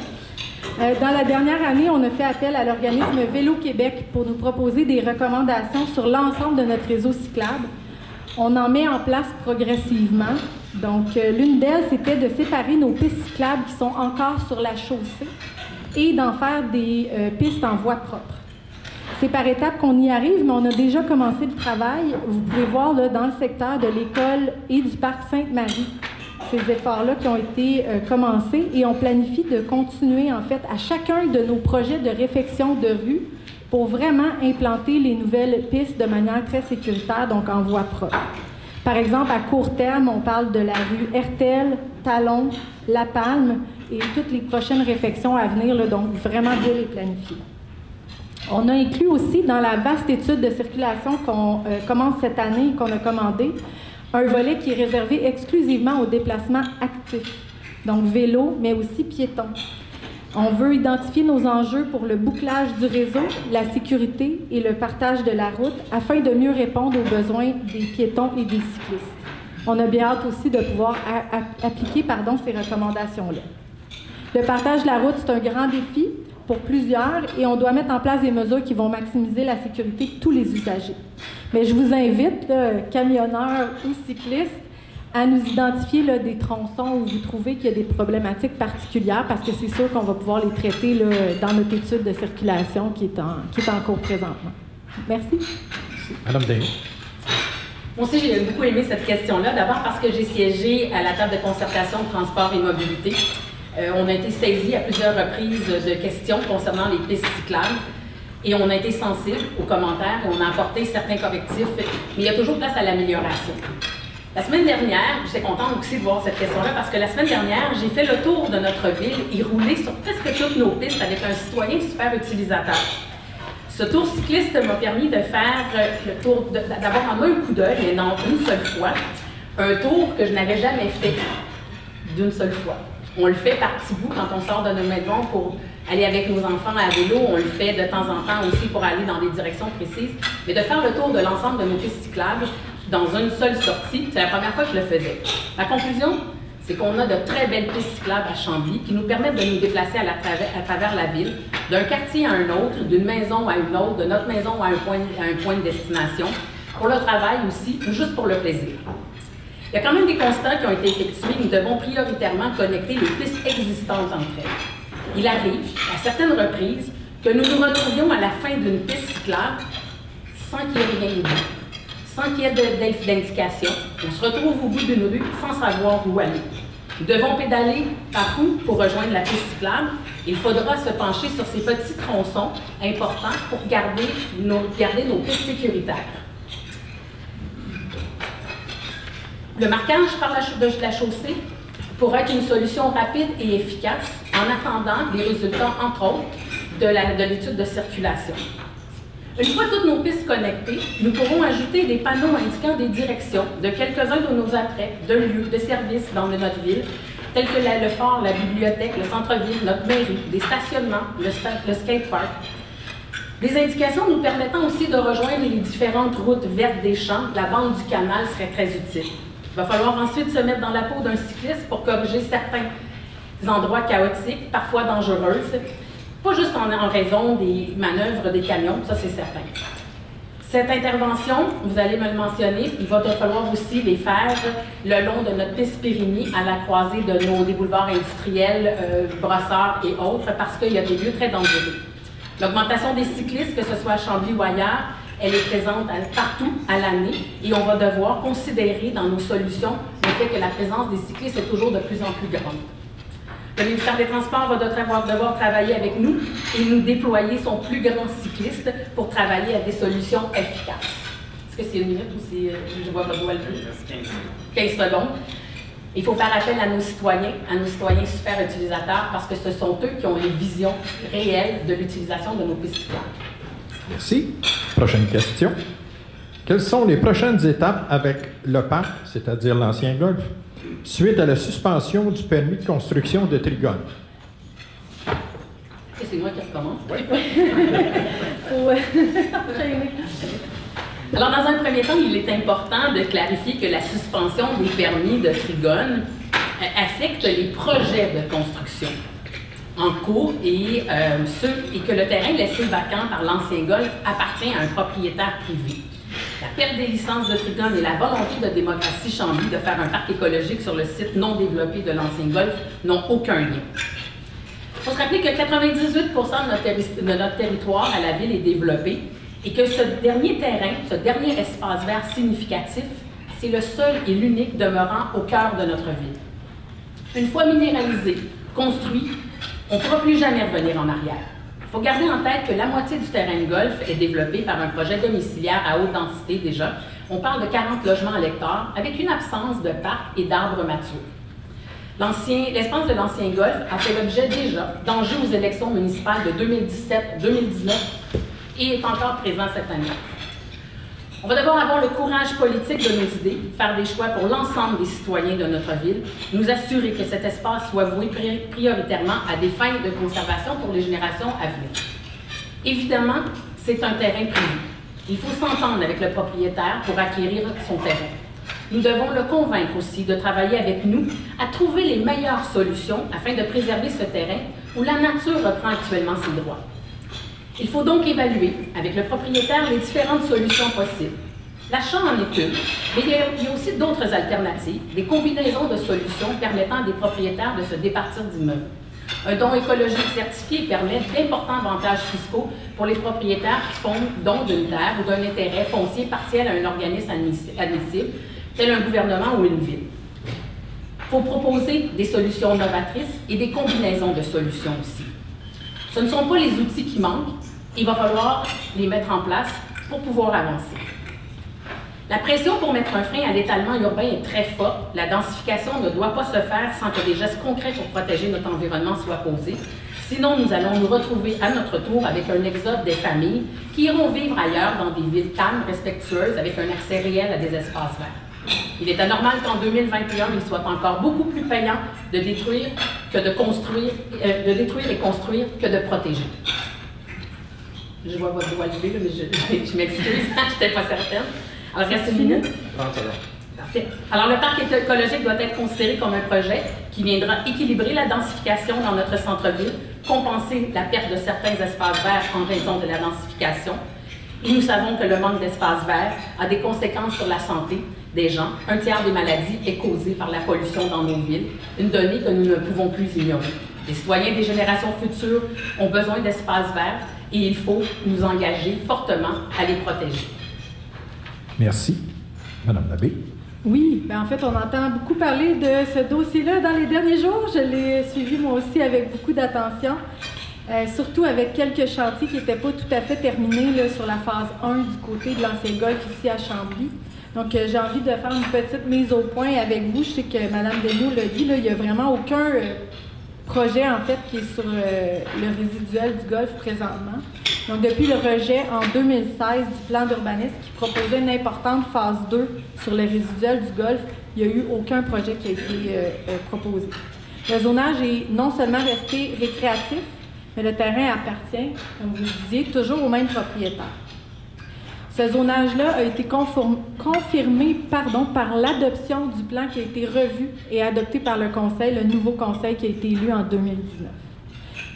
Dans la dernière année, on a fait appel à l'organisme Vélo Québec pour nous proposer des recommandations sur l'ensemble de notre réseau cyclable. On en met en place progressivement. Donc, l'une d'elles, c'était de séparer nos pistes cyclables qui sont encore sur la chaussée et d'en faire des pistes en voie propre. C'est par étapes qu'on y arrive, mais on a déjà commencé le travail. Vous pouvez voir là, dans le secteur de l'école et du parc Sainte-Marie, ces efforts-là qui ont été commencés et on planifie de continuer en fait à chacun de nos projets de réfection de rue pour vraiment implanter les nouvelles pistes de manière très sécuritaire, donc en voie propre. Par exemple, à court terme, on parle de la rue Hertel, Talon, La Palme et toutes les prochaines réfections à venir, là, donc vraiment bien les planifier. On a inclus aussi dans la vaste étude de circulation qu'on commence cette année et qu'on a commandée, un volet qui est réservé exclusivement aux déplacements actifs, donc vélo, mais aussi piétons. On veut identifier nos enjeux pour le bouclage du réseau, la sécurité et le partage de la route afin de mieux répondre aux besoins des piétons et des cyclistes. On a bien hâte aussi de pouvoir appliquer ces recommandations-là. Le partage de la route, c'est un grand défi pour plusieurs et on doit mettre en place des mesures qui vont maximiser la sécurité de tous les usagers. Mais je vous invite, là, camionneurs ou cyclistes, à nous identifier là, des tronçons où vous trouvez qu'il y a des problématiques particulières parce que c'est sûr qu'on va pouvoir les traiter là, dans notre étude de circulation qui est en cours présentement. Merci. Madame Daigneault. Moi aussi, j'ai beaucoup aimé cette question-là. D'abord parce que j'ai siégé à la table de concertation de transport et mobilité. On a été saisis à plusieurs reprises de questions concernant les pistes cyclables et on a été sensible aux commentaires et on a apporté certains correctifs, mais il y a toujours place à l'amélioration. La semaine dernière, j'étais contente aussi de voir cette question-là parce que la semaine dernière, j'ai fait le tour de notre ville et roulé sur presque toutes nos pistes avec un citoyen super utilisateur. Ce tour cycliste m'a permis de faire le tour, d'avoir en un coup d'œil, et non une seule fois, un tour que je n'avais jamais fait d'une seule fois. On le fait par petits bouts quand on sort de nos maisons pour aller avec nos enfants à vélo. On le fait de temps en temps aussi pour aller dans des directions précises. Mais de faire le tour de l'ensemble de nos pistes cyclables dans une seule sortie, c'est la première fois que je le faisais. La conclusion, c'est qu'on a de très belles pistes cyclables à Chambly qui nous permettent de nous déplacer à travers la ville, d'un quartier à un autre, d'une maison à une autre, de notre maison à un point de destination, pour le travail aussi, ou juste pour le plaisir. Il y a quand même des constats qui ont été effectués. Nous devons prioritairement connecter les pistes existantes entre elles. Il arrive, à certaines reprises, que nous nous retrouvions à la fin d'une piste cyclable sans qu'il y ait rien de bout, sans qu'il y ait d'indication. On se retrouve au bout d'une rue sans savoir où aller. Nous devons pédaler partout pour rejoindre la piste cyclable. Il faudra se pencher sur ces petits tronçons importants pour garder nos pistes sécuritaires. Le marquage par de la chaussée pourrait être une solution rapide et efficace en attendant les résultats, entre autres, de l'étude de circulation. Une fois toutes nos pistes connectées, nous pourrons ajouter des panneaux indiquant des directions de quelques-uns de nos attraits, de lieux, de services dans notre ville, tels que le phare, la bibliothèque, le centre-ville, notre mairie, des stationnements, le skatepark. Des indications nous permettant aussi de rejoindre les différentes routes vertes des champs, la bande du canal serait très utile. Il va falloir ensuite se mettre dans la peau d'un cycliste pour corriger certains endroits chaotiques, parfois dangereuses, pas juste en raison des manœuvres des camions, ça c'est certain. Cette intervention, vous allez me le mentionner, il va falloir aussi les faire le long de notre piste Périgny, à la croisée des boulevards industriels, Brossard et autres, parce qu'il y a des lieux très dangereux. L'augmentation des cyclistes, que ce soit à Chambly ou ailleurs, elle est présente partout à l'année et on va devoir considérer dans nos solutions le fait que la présence des cyclistes est toujours de plus en plus grande. Le ministère des Transports va devoir travailler avec nous et nous déployer son plus grand cycliste pour travailler à des solutions efficaces. Est-ce que c'est une minute ou c'est... je vois votre doigt levé? 15 secondes. Il faut faire appel à nos citoyens super utilisateurs, parce que ce sont eux qui ont les visions réelles de l'utilisation de nos pistes cyclables. Merci. Prochaine question. Quelles sont les prochaines étapes avec le parc, c'est-à-dire l'ancien golf, suite à la suspension du permis de construction de Trigone? C'est moi qui recommence. Ouais. Alors, dans un premier temps, il est important de clarifier que la suspension des permis de Trigone affecte les projets de construction en cours et que le terrain laissé vacant par l'ancien golf appartient à un propriétaire privé. La perte des licences de Trigone et la volonté de Démocratie Chambly de faire un parc écologique sur le site non développé de l'ancien golf n'ont aucun lien. Il faut se rappeler que 98 de notre territoire à la ville est développé et que ce dernier terrain, ce dernier espace vert significatif, c'est le seul et l'unique demeurant au cœur de notre ville. Une fois minéralisé, construit, on ne pourra plus jamais revenir en arrière. Il faut garder en tête que la moitié du terrain de golf est développé par un projet domiciliaire à haute densité déjà. On parle de 40 logements à l'hectare, avec une absence de parcs et d'arbres matures. L'espace de l'ancien golf a fait l'objet déjà d'enjeux aux élections municipales de 2017-2019 et est encore présent cette année. On va devoir avoir le courage politique de nos idées, faire des choix pour l'ensemble des citoyens de notre ville, nous assurer que cet espace soit voué prioritairement à des fins de conservation pour les générations à venir. Évidemment, c'est un terrain privé. Il faut s'entendre avec le propriétaire pour acquérir son terrain. Nous devons le convaincre aussi de travailler avec nous à trouver les meilleures solutions afin de préserver ce terrain où la nature reprend actuellement ses droits. Il faut donc évaluer avec le propriétaire les différentes solutions possibles. L'achat en est une, mais il y a aussi d'autres alternatives, des combinaisons de solutions permettant à des propriétaires de se départir d'immeubles. Un don écologique certifié permet d'importants avantages fiscaux pour les propriétaires qui font don d'une terre ou d'un intérêt foncier partiel à un organisme admissible, tel un gouvernement ou une ville. Il faut proposer des solutions novatrices et des combinaisons de solutions aussi. Ce ne sont pas les outils qui manquent, il va falloir les mettre en place pour pouvoir avancer. La pression pour mettre un frein à l'étalement urbain est très forte. La densification ne doit pas se faire sans que des gestes concrets pour protéger notre environnement soient posés. Sinon, nous allons nous retrouver à notre tour avec un exode des familles qui iront vivre ailleurs dans des villes calmes, respectueuses, avec un accès réel à des espaces verts. Il est anormal qu'en 2021, il soit encore beaucoup plus payant de détruire que de construire, de détruire et construire que de protéger. Je vois votre doigt levé, mais je m'excuse, je n'étais pas certaine. Alors, reste une minute. 30 secondes. Parfait. Alors, le parc écologique doit être considéré comme un projet qui viendra équilibrer la densification dans notre centre-ville, compenser la perte de certains espaces verts en raison de la densification. Et nous savons que le manque d'espaces verts a des conséquences sur la santé des gens. Un tiers des maladies est causé par la pollution dans nos villes, une donnée que nous ne pouvons plus ignorer. Les citoyens des générations futures ont besoin d'espaces verts et il faut nous engager fortement à les protéger. Merci. Madame Labbé. Oui, bien en fait, on entend beaucoup parler de ce dossier-là dans les derniers jours. Je l'ai suivi moi aussi avec beaucoup d'attention, surtout avec quelques chantiers qui n'étaient pas tout à fait terminés là, sur la phase 1 du côté de l'ancien golf ici à Chambly. Donc, j'ai envie de faire une petite mise au point avec vous. Je sais que Mme Desmaux l'a dit, là, il n'y a vraiment aucun projet, en fait, qui est sur le résiduel du golf présentement. Donc, depuis le rejet en 2016 du plan d'urbanisme qui proposait une importante phase 2 sur le résiduel du golf, il n'y a eu aucun projet qui a été proposé. Le zonage est non seulement resté récréatif, mais le terrain appartient, comme vous le disiez, toujours au même propriétaire. Ce zonage-là a été confirmé par l'adoption du plan qui a été revu et adopté par le Conseil, le nouveau Conseil qui a été élu en 2019.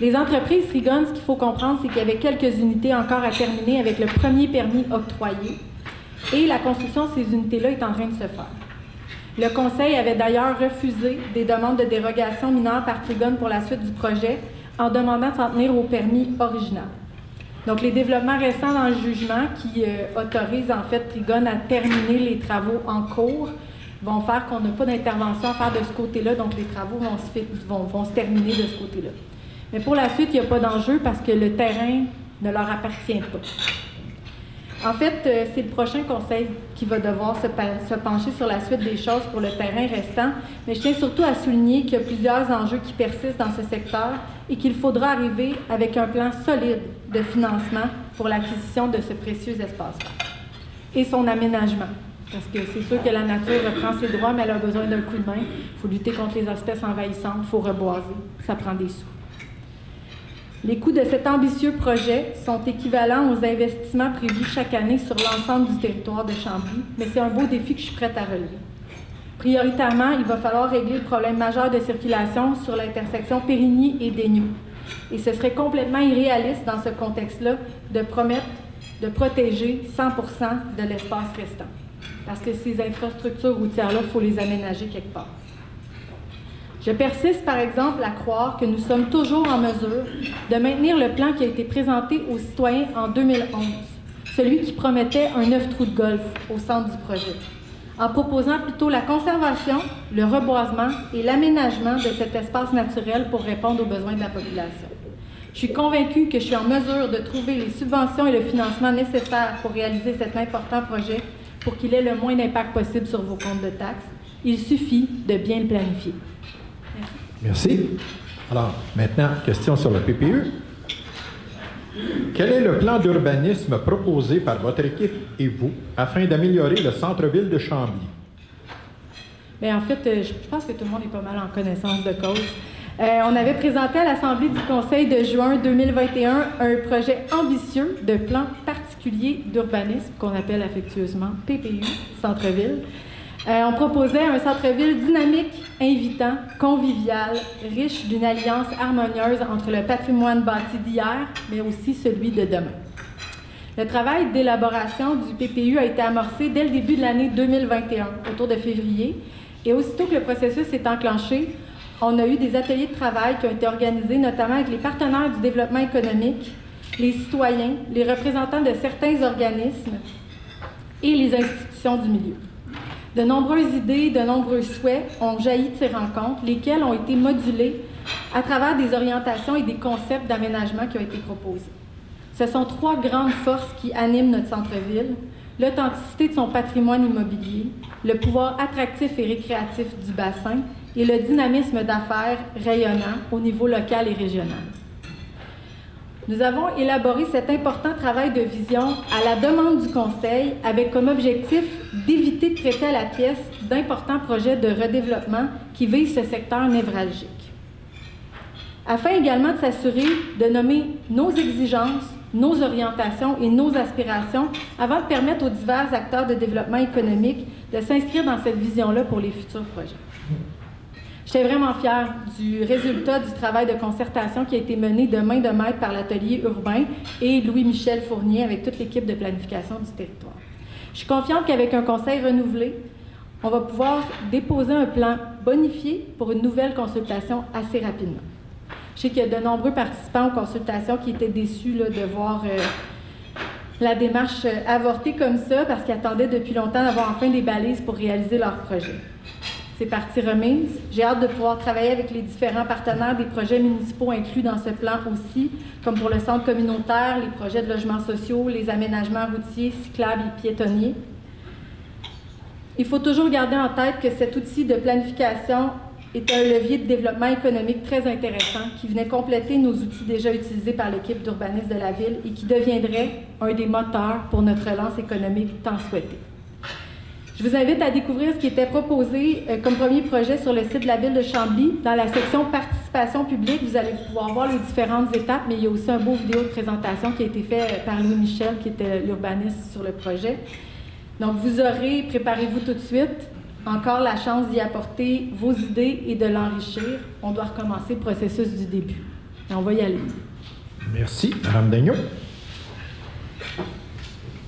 Les entreprises Trigon, ce qu'il faut comprendre, c'est qu'il y avait quelques unités encore à terminer avec le premier permis octroyé et la construction de ces unités-là est en train de se faire. Le Conseil avait d'ailleurs refusé des demandes de dérogation mineures par Trigon pour la suite du projet en demandant de s'en tenir au permis original. Donc, les développements récents dans le jugement qui autorisent en fait Trigon à terminer les travaux en cours vont faire qu'on n'a pas d'intervention à faire de ce côté-là, donc les travaux vont se terminer de ce côté-là. Mais pour la suite, il n'y a pas d'enjeu parce que le terrain ne leur appartient pas. En fait, c'est le prochain conseil qui va devoir se pencher sur la suite des choses pour le terrain restant, mais je tiens surtout à souligner qu'il y a plusieurs enjeux qui persistent dans ce secteur et qu'il faudra arriver avec un plan solide de financement pour l'acquisition de ce précieux espace-là et son aménagement. Parce que c'est sûr que la nature reprend ses droits, mais elle a besoin d'un coup de main. Il faut lutter contre les espèces envahissantes, il faut reboiser, ça prend des sous. Les coûts de cet ambitieux projet sont équivalents aux investissements prévus chaque année sur l'ensemble du territoire de Chambly, mais c'est un beau défi que je suis prête à relever. Prioritairement, il va falloir régler le problème majeur de circulation sur l'intersection Périgny et Daigneault. Et ce serait complètement irréaliste dans ce contexte-là de promettre de protéger 100% de l'espace restant. Parce que ces infrastructures routières-là, il faut les aménager quelque part. Je persiste, par exemple, à croire que nous sommes toujours en mesure de maintenir le plan qui a été présenté aux citoyens en 2011, celui qui promettait un 9 trous de golf au centre du projet, en proposant plutôt la conservation, le reboisement et l'aménagement de cet espace naturel pour répondre aux besoins de la population. Je suis convaincue que je suis en mesure de trouver les subventions et le financement nécessaires pour réaliser cet important projet pour qu'il ait le moins d'impact possible sur vos comptes de taxes. Il suffit de bien le planifier. Merci. Alors, maintenant, question sur le PPE. Quel est le plan d'urbanisme proposé par votre équipe et vous afin d'améliorer le centre-ville de Chambly? Bien, en fait, je pense que tout le monde est pas mal en connaissance de cause. On avait présenté à l'Assemblée du Conseil de juin 2021 un projet ambitieux de plan particulier d'urbanisme qu'on appelle affectueusement PPU, centre-ville. On proposait un centre-ville dynamique, invitant, convivial, riche d'une alliance harmonieuse entre le patrimoine bâti d'hier, mais aussi celui de demain. Le travail d'élaboration du PPU a été amorcé dès le début de l'année 2021, autour de février, et aussitôt que le processus s'est enclenché, on a eu des ateliers de travail qui ont été organisés, notamment avec les partenaires du développement économique, les citoyens, les représentants de certains organismes et les institutions du milieu. De nombreuses idées, de nombreux souhaits ont jailli de ces rencontres, lesquels ont été modulés à travers des orientations et des concepts d'aménagement qui ont été proposés. Ce sont trois grandes forces qui animent notre centre-ville: l'authenticité de son patrimoine immobilier, le pouvoir attractif et récréatif du bassin et le dynamisme d'affaires rayonnant au niveau local et régional. Nous avons élaboré cet important travail de vision à la demande du Conseil avec comme objectif d'éviter de traiter à la pièce d'importants projets de redéveloppement qui visent ce secteur névralgique. Afin également de s'assurer de nommer nos exigences, nos orientations et nos aspirations avant de permettre aux divers acteurs de développement économique de s'inscrire dans cette vision-là pour les futurs projets. J'étais vraiment fière du résultat du travail de concertation qui a été mené de main de maître par l'atelier urbain et Louis-Michel Fournier avec toute l'équipe de planification du territoire. Je suis confiante qu'avec un conseil renouvelé, on va pouvoir déposer un plan bonifié pour une nouvelle consultation assez rapidement. Je sais qu'il y a de nombreux participants aux consultations qui étaient déçus là, de voir la démarche avorter comme ça parce qu'ils attendaient depuis longtemps d'avoir enfin des balises pour réaliser leur projet. C'est partie remise. J'ai hâte de pouvoir travailler avec les différents partenaires des projets municipaux inclus dans ce plan aussi, comme pour le centre communautaire, les projets de logements sociaux, les aménagements routiers, cyclables et piétonniers. Il faut toujours garder en tête que cet outil de planification est un levier de développement économique très intéressant qui venait compléter nos outils déjà utilisés par l'équipe d'urbanisme de la Ville et qui deviendrait un des moteurs pour notre relance économique tant souhaitée. Je vous invite à découvrir ce qui était proposé comme premier projet sur le site de la Ville de Chambly. Dans la section participation publique, vous allez pouvoir voir les différentes étapes, mais il y a aussi un beau vidéo de présentation qui a été fait par Louis Michel, qui était l'urbaniste sur le projet. Donc, vous aurez, préparez-vous tout de suite, encore la chance d'y apporter vos idées et de l'enrichir. On doit recommencer le processus du début. Et on va y aller. Merci. Madame Daigneault.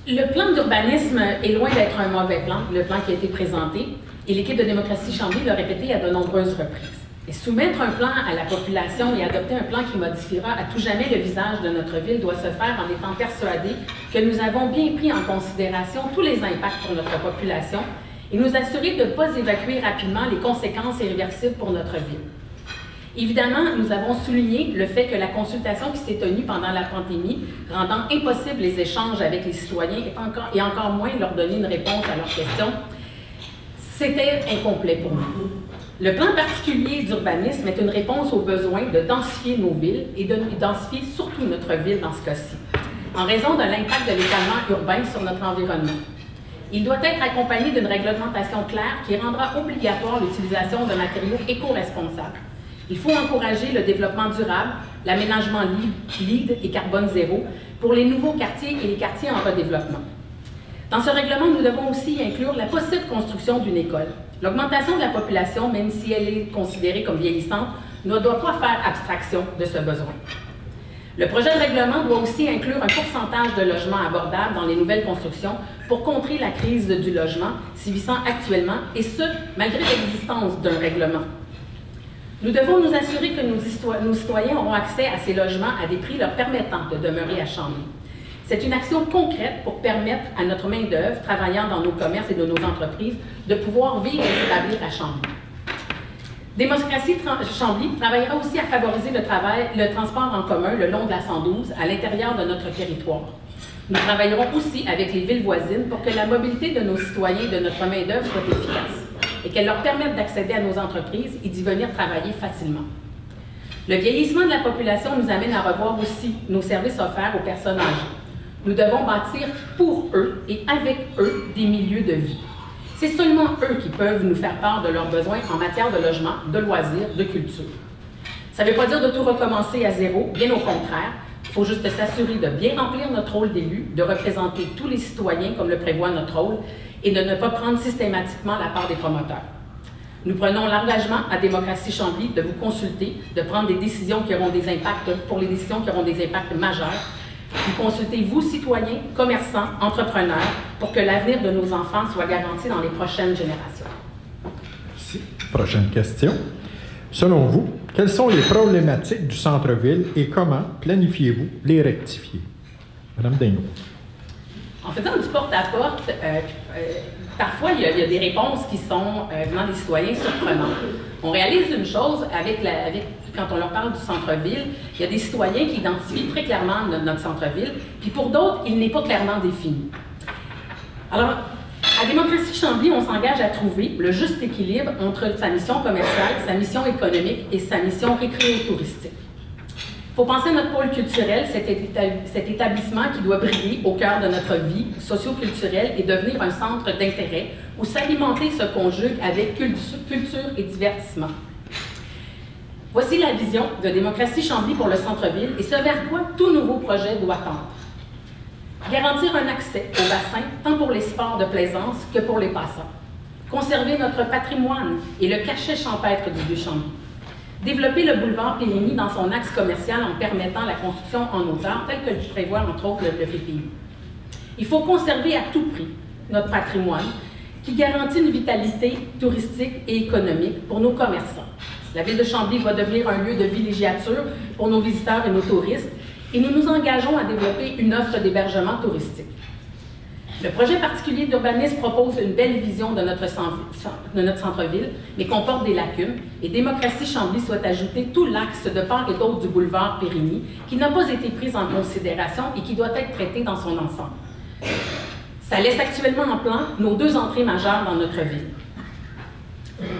Le plan d'urbanisme est loin d'être un mauvais plan, le plan qui a été présenté, et l'équipe de Démocratie Chambly l'a répété à de nombreuses reprises. Et soumettre un plan à la population et adopter un plan qui modifiera à tout jamais le visage de notre ville doit se faire en étant persuadés que nous avons bien pris en considération tous les impacts pour notre population et nous assurer de ne pas évacuer rapidement les conséquences irréversibles pour notre ville. Évidemment, nous avons souligné le fait que la consultation qui s'est tenue pendant la pandémie, rendant impossible les échanges avec les citoyens et encore moins leur donner une réponse à leurs questions, c'était incomplet pour nous. Le plan particulier d'urbanisme est une réponse aux besoins de densifier nos villes et de densifier surtout notre ville dans ce cas-ci, en raison de l'impact de l'étalement urbain sur notre environnement. Il doit être accompagné d'une réglementation claire qui rendra obligatoire l'utilisation de matériaux éco-responsables. Il faut encourager le développement durable, l'aménagement LEED et carbone zéro pour les nouveaux quartiers et les quartiers en redéveloppement. Dans ce règlement, nous devons aussi inclure la possible construction d'une école. L'augmentation de la population, même si elle est considérée comme vieillissante, ne doit pas faire abstraction de ce besoin. Le projet de règlement doit aussi inclure un pourcentage de logements abordables dans les nouvelles constructions pour contrer la crise du logement sévissant actuellement, et ce, malgré l'existence d'un règlement. Nous devons nous assurer que nos citoyens auront accès à ces logements à des prix leur permettant de demeurer à Chambly. C'est une action concrète pour permettre à notre main-d'œuvre travaillant dans nos commerces et de nos entreprises de pouvoir vivre et s'établir à Chambly. Démocratie Chambly travaillera aussi à favoriser le transport en commun le long de la 112 à l'intérieur de notre territoire. Nous travaillerons aussi avec les villes voisines pour que la mobilité de nos citoyens et de notre main-d'œuvre soit efficace et qu'elle leur permette d'accéder à nos entreprises et d'y venir travailler facilement. Le vieillissement de la population nous amène à revoir aussi nos services offerts aux personnes âgées. Nous devons bâtir pour eux et avec eux des milieux de vie. C'est seulement eux qui peuvent nous faire part de leurs besoins en matière de logement, de loisirs, de culture. Ça ne veut pas dire de tout recommencer à zéro, bien au contraire. Il faut juste s'assurer de bien remplir notre rôle d'élu, de représenter tous les citoyens comme le prévoit notre rôle et de ne pas prendre systématiquement la part des promoteurs. Nous prenons l'engagement à Démocratie Chambly de vous consulter, de prendre des décisions qui auront des impacts, pour les décisions qui auront des impacts majeurs. Vous consultez, vous, citoyens, commerçants, entrepreneurs, pour que l'avenir de nos enfants soit garanti dans les prochaines générations. Merci. Prochaine question. Selon vous, quelles sont les problématiques du centre-ville et comment planifiez-vous les rectifier? Madame Daigneault. En faisant du porte-à-porte, parfois il y a des réponses qui sont venant des citoyens surprenantes. On réalise une chose quand on leur parle du centre-ville, il y a des citoyens qui identifient très clairement notre centre-ville, puis pour d'autres, il n'est pas clairement défini. Alors, à Démocratie Chambly, on s'engage à trouver le juste équilibre entre sa mission commerciale, sa mission économique et sa mission récréo-touristique. Il faut penser à notre pôle culturel, cet établissement qui doit briller au cœur de notre vie socio-culturelle et devenir un centre d'intérêt où s'alimenter se conjugue avec culture et divertissement. Voici la vision de Démocratie Chambly pour le centre-ville et ce vers quoi tout nouveau projet doit tendre. Garantir un accès au bassin tant pour les sports de plaisance que pour les passants. Conserver notre patrimoine et le cachet champêtre du Vieux-Chambly. Développer le boulevard Périni dans son axe commercial en permettant la construction en hauteur, tel que le prévoit entre autres le PPU. Il faut conserver à tout prix notre patrimoine qui garantit une vitalité touristique et économique pour nos commerçants. La ville de Chambly doit devenir un lieu de villégiature pour nos visiteurs et nos touristes, et nous nous engageons à développer une offre d'hébergement touristique. Le projet particulier d'urbanisme propose une belle vision de notre centre-ville, mais comporte des lacunes, et Démocratie Chambly souhaite ajouter tout l'axe de part et d'autre du boulevard Périgny, qui n'a pas été pris en considération et qui doit être traité dans son ensemble. Ça laisse actuellement en plan nos 2 entrées majeures dans notre ville.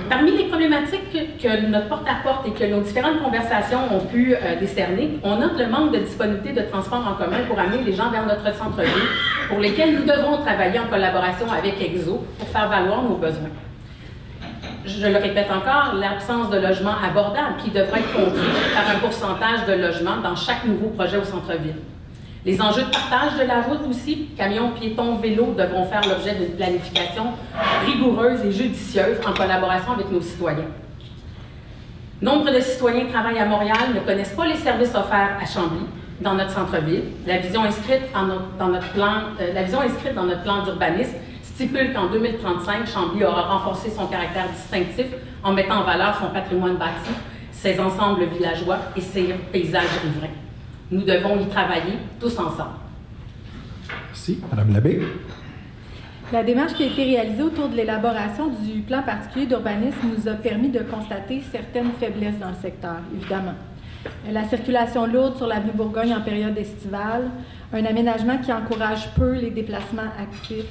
Parmi les problématiques que notre porte-à-porte et que nos différentes conversations ont pu décerner, on note le manque de disponibilité de transport en commun pour amener les gens vers notre centre-ville, pour lesquels nous devrons travailler en collaboration avec EXO pour faire valoir nos besoins. Je le répète encore, l'absence de logements abordables qui devrait être compris par un pourcentage de logements dans chaque nouveau projet au centre-ville. Les enjeux de partage de la route aussi, camions, piétons, vélos, devront faire l'objet d'une planification rigoureuse et judicieuse en collaboration avec nos citoyens. Nombre de citoyens qui travaillent à Montréal ne connaissent pas les services offerts à Chambly, dans notre centre-ville. La vision inscrite dans notre plan d'urbanisme stipule qu'en 2035, Chambly aura renforcé son caractère distinctif en mettant en valeur son patrimoine bâti, ses ensembles villageois et ses paysages riverains. Nous devons y travailler tous ensemble. Merci. Madame Labbé. La démarche qui a été réalisée autour de l'élaboration du plan particulier d'urbanisme nous a permis de constater certaines faiblesses dans le secteur, évidemment. La circulation lourde sur l'avenue Bourgogne en période estivale, un aménagement qui encourage peu les déplacements actifs,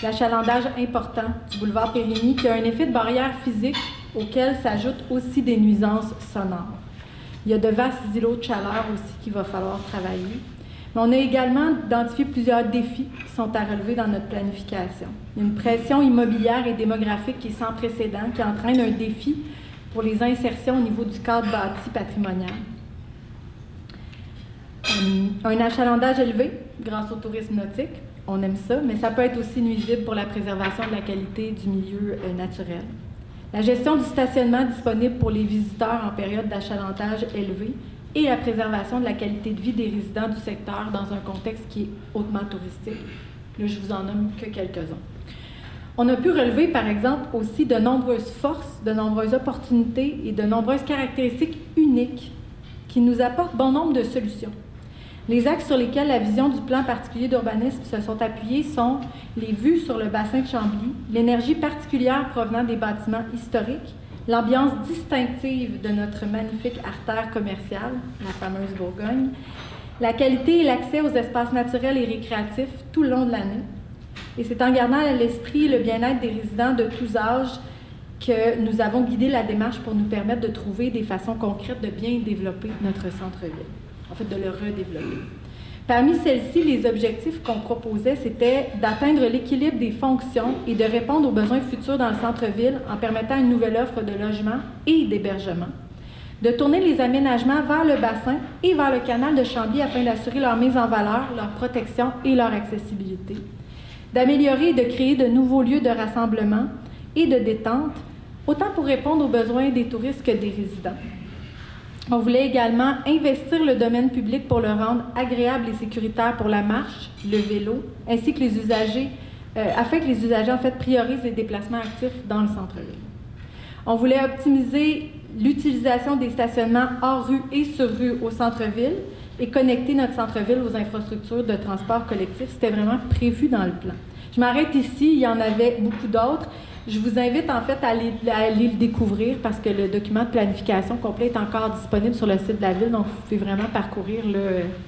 l'achalandage important du boulevard Périgny qui a un effet de barrière physique auquel s'ajoutent aussi des nuisances sonores. Il y a de vastes îlots de chaleur aussi qu'il va falloir travailler. Mais on a également identifié plusieurs défis qui sont à relever dans notre planification. Il y a une pression immobilière et démographique qui est sans précédent, qui entraîne un défi pour les insertions au niveau du cadre bâti patrimonial. Un achalandage élevé grâce au tourisme nautique, on aime ça, mais ça peut être aussi nuisible pour la préservation de la qualité du milieu naturel. La gestion du stationnement disponible pour les visiteurs en période d'achalandage élevé et la préservation de la qualité de vie des résidents du secteur dans un contexte qui est hautement touristique. Là, je vous en nomme que quelques-uns. On a pu relever, par exemple, aussi de nombreuses forces, de nombreuses opportunités et de nombreuses caractéristiques uniques qui nous apportent bon nombre de solutions. Les axes sur lesquels la vision du plan particulier d'urbanisme se sont appuyés sont les vues sur le bassin de Chambly, l'énergie particulière provenant des bâtiments historiques, l'ambiance distinctive de notre magnifique artère commerciale, la fameuse Bourgogne, la qualité et l'accès aux espaces naturels et récréatifs tout le long de l'année. Et c'est en gardant à l'esprit le bien-être des résidents de tous âges que nous avons guidé la démarche pour nous permettre de trouver des façons concrètes de bien développer notre centre-ville. En fait, de le redévelopper. Parmi celles-ci, les objectifs qu'on proposait, c'était d'atteindre l'équilibre des fonctions et de répondre aux besoins futurs dans le centre-ville en permettant une nouvelle offre de logement et d'hébergement, de tourner les aménagements vers le bassin et vers le canal de Chambly afin d'assurer leur mise en valeur, leur protection et leur accessibilité, d'améliorer et de créer de nouveaux lieux de rassemblement et de détente, autant pour répondre aux besoins des touristes que des résidents. On voulait également investir le domaine public pour le rendre agréable et sécuritaire pour la marche, le vélo, ainsi que les usagers, afin que les usagers en fait priorisent les déplacements actifs dans le centre-ville. On voulait optimiser l'utilisation des stationnements hors rue et sur rue au centre-ville et connecter notre centre-ville aux infrastructures de transport collectif. C'était vraiment prévu dans le plan. Je m'arrête ici, il y en avait beaucoup d'autres. Je vous invite en fait à aller le découvrir parce que le document de planification complet est encore disponible sur le site de la Ville, donc vous pouvez vraiment parcourir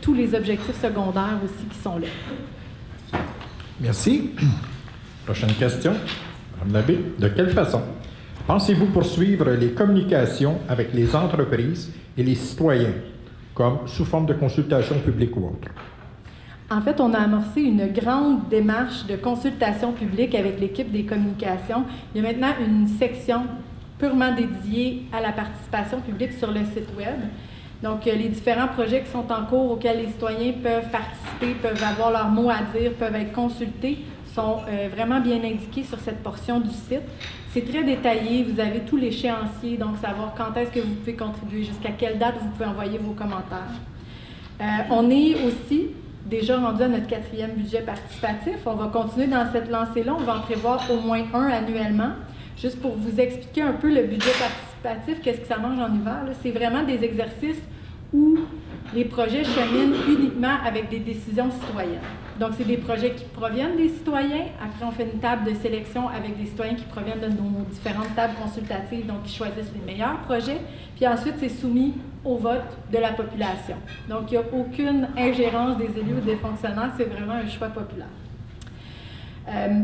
tous les objectifs secondaires aussi qui sont là. Merci. Prochaine question. Madame Labbé, de quelle façon pensez-vous poursuivre les communications avec les entreprises et les citoyens, comme sous forme de consultation publique ou autre? En fait, on a amorcé une grande démarche de consultation publique avec l'équipe des communications. Il y a maintenant une section purement dédiée à la participation publique sur le site Web. Donc, les différents projets qui sont en cours auxquels les citoyens peuvent participer, peuvent avoir leur mot à dire, peuvent être consultés, sont vraiment bien indiqués sur cette portion du site. C'est très détaillé, vous avez tout l'échéancier, donc savoir quand est-ce que vous pouvez contribuer, jusqu'à quelle date vous pouvez envoyer vos commentaires. On est aussi déjà rendu à notre 4e budget participatif. On va continuer dans cette lancée-là. On va en prévoir au moins un annuellement. Juste pour vous expliquer un peu le budget participatif, qu'est-ce que ça mange en hiver, c'est vraiment des exercices où les projets cheminent uniquement avec des décisions citoyennes. Donc, c'est des projets qui proviennent des citoyens. Après, on fait une table de sélection avec des citoyens qui proviennent de nos différentes tables consultatives, donc qui choisissent les meilleurs projets. Puis ensuite, c'est soumis au vote de la population. Donc, il n'y a aucune ingérence des élus ou des fonctionnaires, c'est vraiment un choix populaire.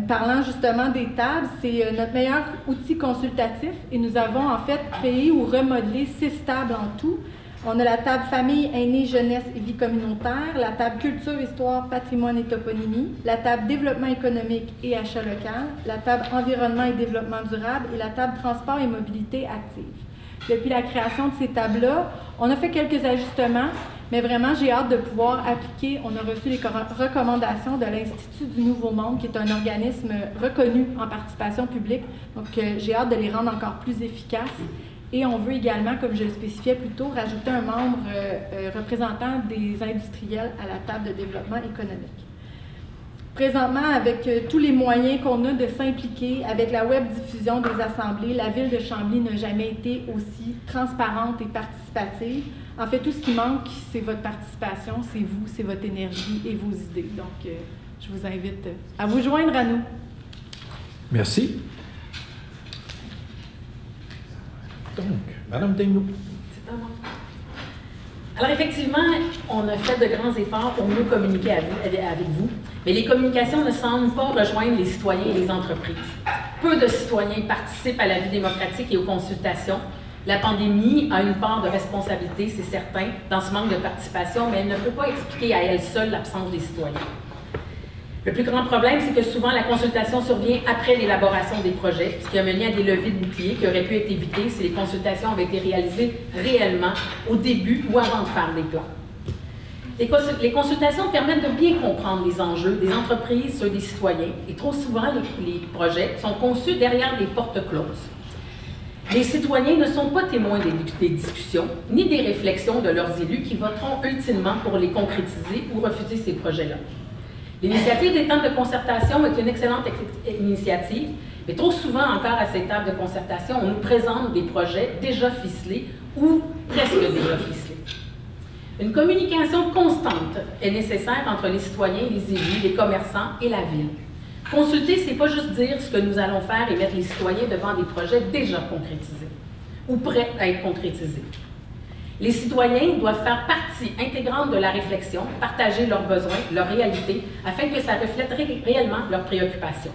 Parlant justement des tables, c'est notre meilleur outil consultatif et nous avons en fait créé ou remodelé 6 tables en tout. On a la table famille, aînés, jeunesse et vie communautaire, la table culture, histoire, patrimoine et toponymie, la table développement économique et achat local, la table environnement et développement durable et la table transport et mobilité active. Depuis la création de ces tables-là, on a fait quelques ajustements, mais vraiment, j'ai hâte de pouvoir appliquer. On a reçu les recommandations de l'Institut du Nouveau Monde, qui est un organisme reconnu en participation publique. Donc, j'ai hâte de les rendre encore plus efficaces. Et on veut également, comme je le spécifiais plus tôt, rajouter un membre représentant des industriels à la table de développement économique. Présentement, avec tous les moyens qu'on a de s'impliquer, avec la web diffusion des assemblées, la ville de Chambly n'a jamais été aussi transparente et participative. En fait, tout ce qui manque, c'est votre participation, c'est vous, c'est votre énergie et vos idées. Donc, je vous invite à vous joindre à nous. Merci. Donc, Mme Daigneault. C'est à moi. Alors, effectivement, on a fait de grands efforts pour mieux communiquer avec vous, mais les communications ne semblent pas rejoindre les citoyens et les entreprises. Peu de citoyens participent à la vie démocratique et aux consultations. La pandémie a une part de responsabilité, c'est certain, dans ce manque de participation, mais elle ne peut pas expliquer à elle seule l'absence des citoyens. Le plus grand problème, c'est que souvent la consultation survient après l'élaboration des projets, ce qui a mené à des levées de boucliers qui auraient pu être évitées si les consultations avaient été réalisées réellement au début ou avant de faire des plans. Les consultations permettent de bien comprendre les enjeux des entreprises, ceux des citoyens, et trop souvent, les projets sont conçus derrière des portes closes. Les citoyens ne sont pas témoins des discussions, ni des réflexions de leurs élus qui voteront ultimement pour les concrétiser ou refuser ces projets-là. L'initiative des tables de concertation est une excellente initiative, mais trop souvent encore à ces tables de concertation, on nous présente des projets déjà ficelés ou presque déjà ficelés. Une communication constante est nécessaire entre les citoyens, les élus, les commerçants et la ville. Consulter, ce n'est pas juste dire ce que nous allons faire et mettre les citoyens devant des projets déjà concrétisés ou prêts à être concrétisés. Les citoyens doivent faire partie intégrante de la réflexion, partager leurs besoins, leurs réalités, afin que ça reflète réellement leurs préoccupations.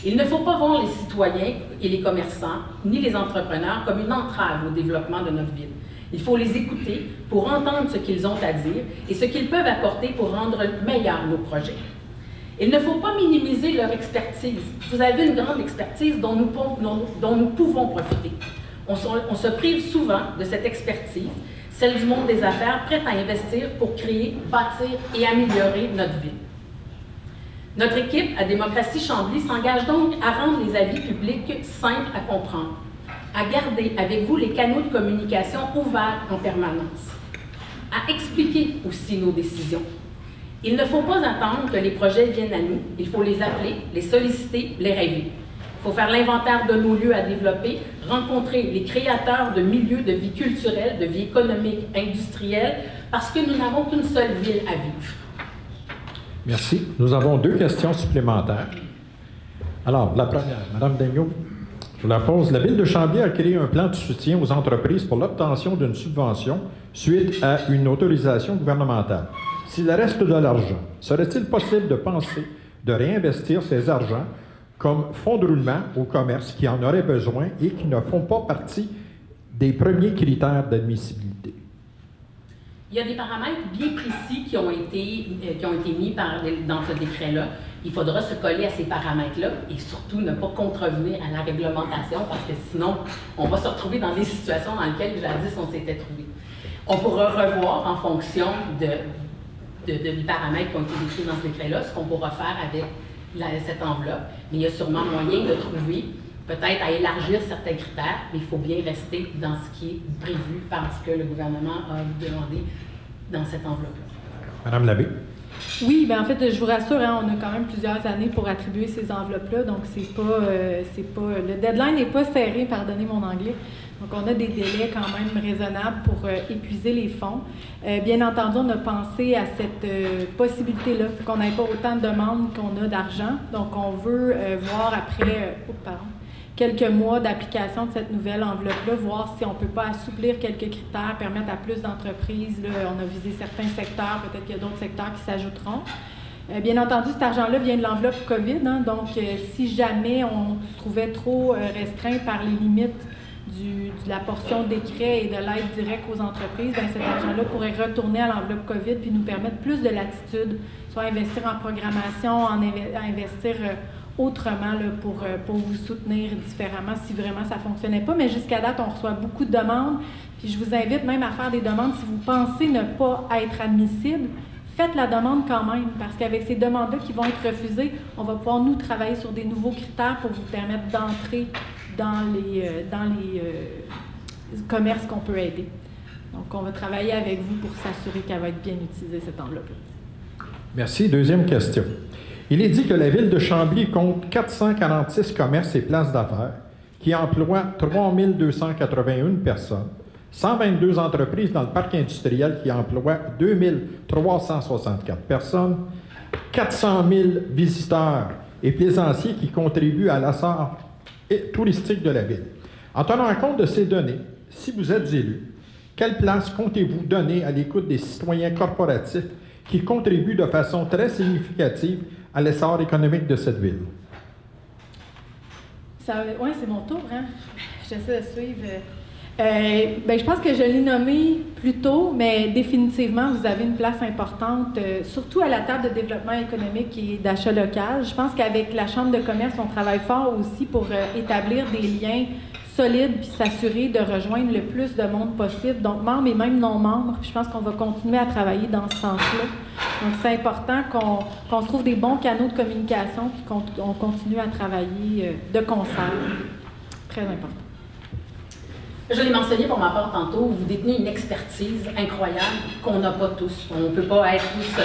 Il ne faut pas voir les citoyens et les commerçants, ni les entrepreneurs, comme une entrave au développement de notre ville. Il faut les écouter pour entendre ce qu'ils ont à dire et ce qu'ils peuvent apporter pour rendre meilleurs nos projets. Il ne faut pas minimiser leur expertise. Vous avez une grande expertise dont nous pouvons profiter. On se prive souvent de cette expertise, celle du monde des affaires, prête à investir pour créer, bâtir et améliorer notre ville. Notre équipe à Démocratie Chambly s'engage donc à rendre les avis publics simples à comprendre, à garder avec vous les canaux de communication ouverts en permanence, à expliquer aussi nos décisions. Il ne faut pas attendre que les projets viennent à nous, il faut les appeler, les solliciter, les rêver. Il faut faire l'inventaire de nos lieux à développer, rencontrer les créateurs de milieux de vie culturelle, de vie économique, industrielle, parce que nous n'avons qu'une seule ville à vivre. Merci. Nous avons 2 questions supplémentaires. Alors, la première, Mme Daigneault, je la pose. La Ville de Chambly a créé un plan de soutien aux entreprises pour l'obtention d'une subvention suite à une autorisation gouvernementale. S'il reste de l'argent, serait-il possible de penser de réinvestir ces argents comme fonds de roulement au commerce qui en auraient besoin et qui ne font pas partie des premiers critères d'admissibilité? Il y a des paramètres bien précis qui ont été mis dans ce décret-là. Il faudra se coller à ces paramètres-là et surtout ne pas contrevenir à la réglementation parce que sinon, on va se retrouver dans des situations dans lesquelles jadis on s'était trouvé. On pourra revoir en fonction des paramètres qui ont été décrits dans ce décret-là, ce qu'on pourra faire avec cette enveloppe, mais il y a sûrement moyen de trouver, peut-être à élargir certains critères, mais il faut bien rester dans ce qui est prévu parce que le gouvernement a demandé dans cette enveloppe-là. Madame Labbé. Oui, bien en fait, je vous rassure, hein, on a quand même plusieurs années pour attribuer ces enveloppes-là, donc c'est pas, le deadline n'est pas serré, pardonnez mon anglais. Donc on a des délais quand même raisonnables pour épuiser les fonds. Bien entendu, on a pensé à cette possibilité-là, qu'on n'ait pas autant de demandes qu'on a d'argent. Donc on veut voir après, quelques mois d'application de cette nouvelle enveloppe-là, voir si on ne peut pas assouplir quelques critères, permettre à plus d'entreprises, on a visé certains secteurs, peut-être qu'il y a d'autres secteurs qui s'ajouteront. Bien entendu, cet argent-là vient de l'enveloppe COVID, hein, donc si jamais on se trouvait trop restreint par les limites de la portion décret et de l'aide directe aux entreprises, bien, cet argent-là pourrait retourner à l'enveloppe COVID puis nous permettre plus de latitude, soit investir en programmation, investir autrement là, pour vous soutenir différemment si vraiment ça ne fonctionnait pas. Mais jusqu'à date, on reçoit beaucoup de demandes. Puis je vous invite même à faire des demandes si vous pensez ne pas être admissible. Faites la demande quand même, parce qu'avec ces demandes-là qui vont être refusées, on va pouvoir nous travailler sur des nouveaux critères pour vous permettre d'entrer dans les commerces qu'on peut aider. Donc, on va travailler avec vous pour s'assurer qu'elle va être bien utilisée, cette enveloppe-là. Merci. Deuxième question. Il est dit que la ville de Chambly compte 446 commerces et places d'affaires qui emploient 3281 personnes, 122 entreprises dans le parc industriel qui emploient 2364 personnes, 400 000 visiteurs et plaisanciers qui contribuent à l'essor touristique de la ville. En tenant compte de ces données, si vous êtes élu, quelle place comptez-vous donner à l'écoute des citoyens corporatifs qui contribuent de façon très significative à l'essor économique de cette ville? Oui, c'est mon tour, hein? J'essaie de suivre. Bien, je pense que je l'ai nommé plus tôt, mais définitivement, vous avez une place importante, surtout à la table de développement économique et d'achat local. Je pense qu'avec la Chambre de commerce, on travaille fort aussi pour établir des liens solides puis s'assurer de rejoindre le plus de monde possible, donc membres et même non-membres. Je pense qu'on va continuer à travailler dans ce sens-là. Donc, c'est important qu'on se trouve des bons canaux de communication puis qu'on continue à travailler de concert. Très important. Je l'ai mentionné pour ma part tantôt, vous détenez une expertise incroyable qu'on n'a pas tous. On ne peut pas être tous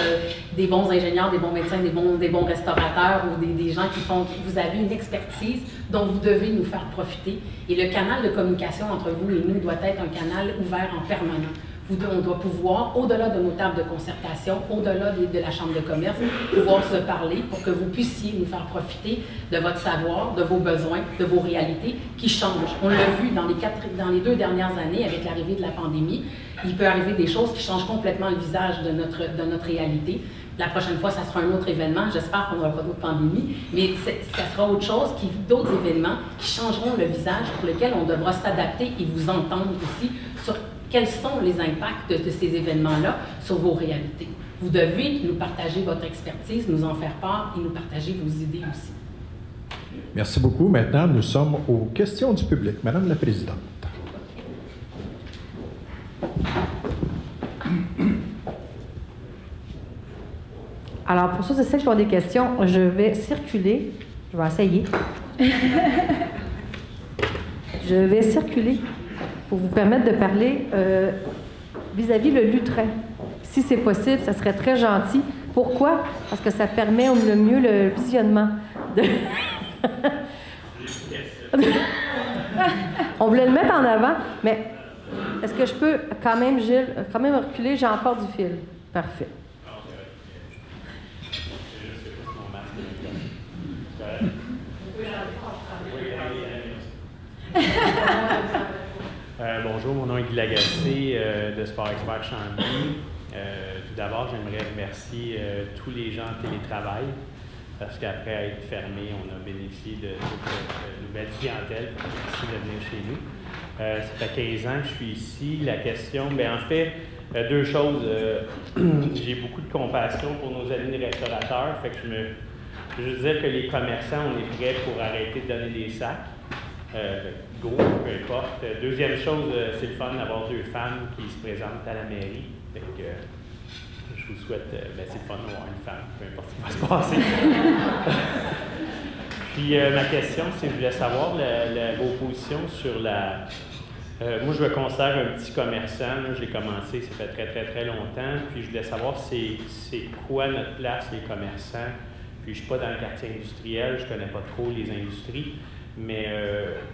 des bons ingénieurs, des bons médecins, des bons restaurateurs ou des gens qui font... Vous avez une expertise dont vous devez nous faire profiter. Et le canal de communication entre vous et nous doit être un canal ouvert en permanence. On doit pouvoir, au-delà de nos tables de concertation, au-delà de la Chambre de commerce, pouvoir se parler pour que vous puissiez nous faire profiter de votre savoir, de vos besoins, de vos réalités qui changent. On l'a vu dans les 2 dernières années avec l'arrivée de la pandémie. Il peut arriver des choses qui changent complètement le visage de notre réalité. La prochaine fois, ça sera un autre événement. J'espère qu'on n'aura pas d'autres pandémies, mais ça sera autre chose, d'autres événements qui changeront le visage pour lesquels on devra s'adapter et vous entendre aussi sur quels sont les impacts de ces événements-là sur vos réalités. Vous devez nous partager votre expertise, nous en faire part et nous partager vos idées aussi. Merci beaucoup. Maintenant, nous sommes aux questions du public. Madame la Présidente. Alors, pour ceux et celles qui ont des questions, je vais circuler. Je vais essayer. Je vais circuler pour vous permettre de parler vis-à-vis le lutrin. Si c'est possible, ça serait très gentil. Pourquoi? Parce que ça permet le mieux le visionnement. On voulait le mettre en avant, mais est-ce que je peux quand même, Gilles, reculer? J'ai encore du fil. Parfait. Bonjour, mon nom est Guy Lagacé de Sport Expert Chambly. Tout d'abord, j'aimerais remercier tous les gens en télétravail parce qu'après être fermé, on a bénéficié de cette nouvelle clientèle pour venir chez nous. Ça fait 15 ans que je suis ici. La question, bien en fait, 2 choses. J'ai beaucoup de compassion pour nos amis les restaurateurs. Fait que je veux dire que les commerçants, on est prêts pour arrêter de donner des sacs. Go, peu importe. Deuxième chose, c'est le fun d'avoir 2 femmes qui se présentent à la mairie. Fait que, je vous souhaite, c'est le fun d'avoir une femme, peu importe ce qui va se passer. Puis ma question, c'est que je voulais savoir vos positions sur Moi, je me considère un petit commerçant. J'ai commencé, ça fait très longtemps. Puis, je voulais savoir c'est quoi notre place, les commerçants. Puis, je ne suis pas dans le quartier industriel, je ne connais pas trop les industries. Mais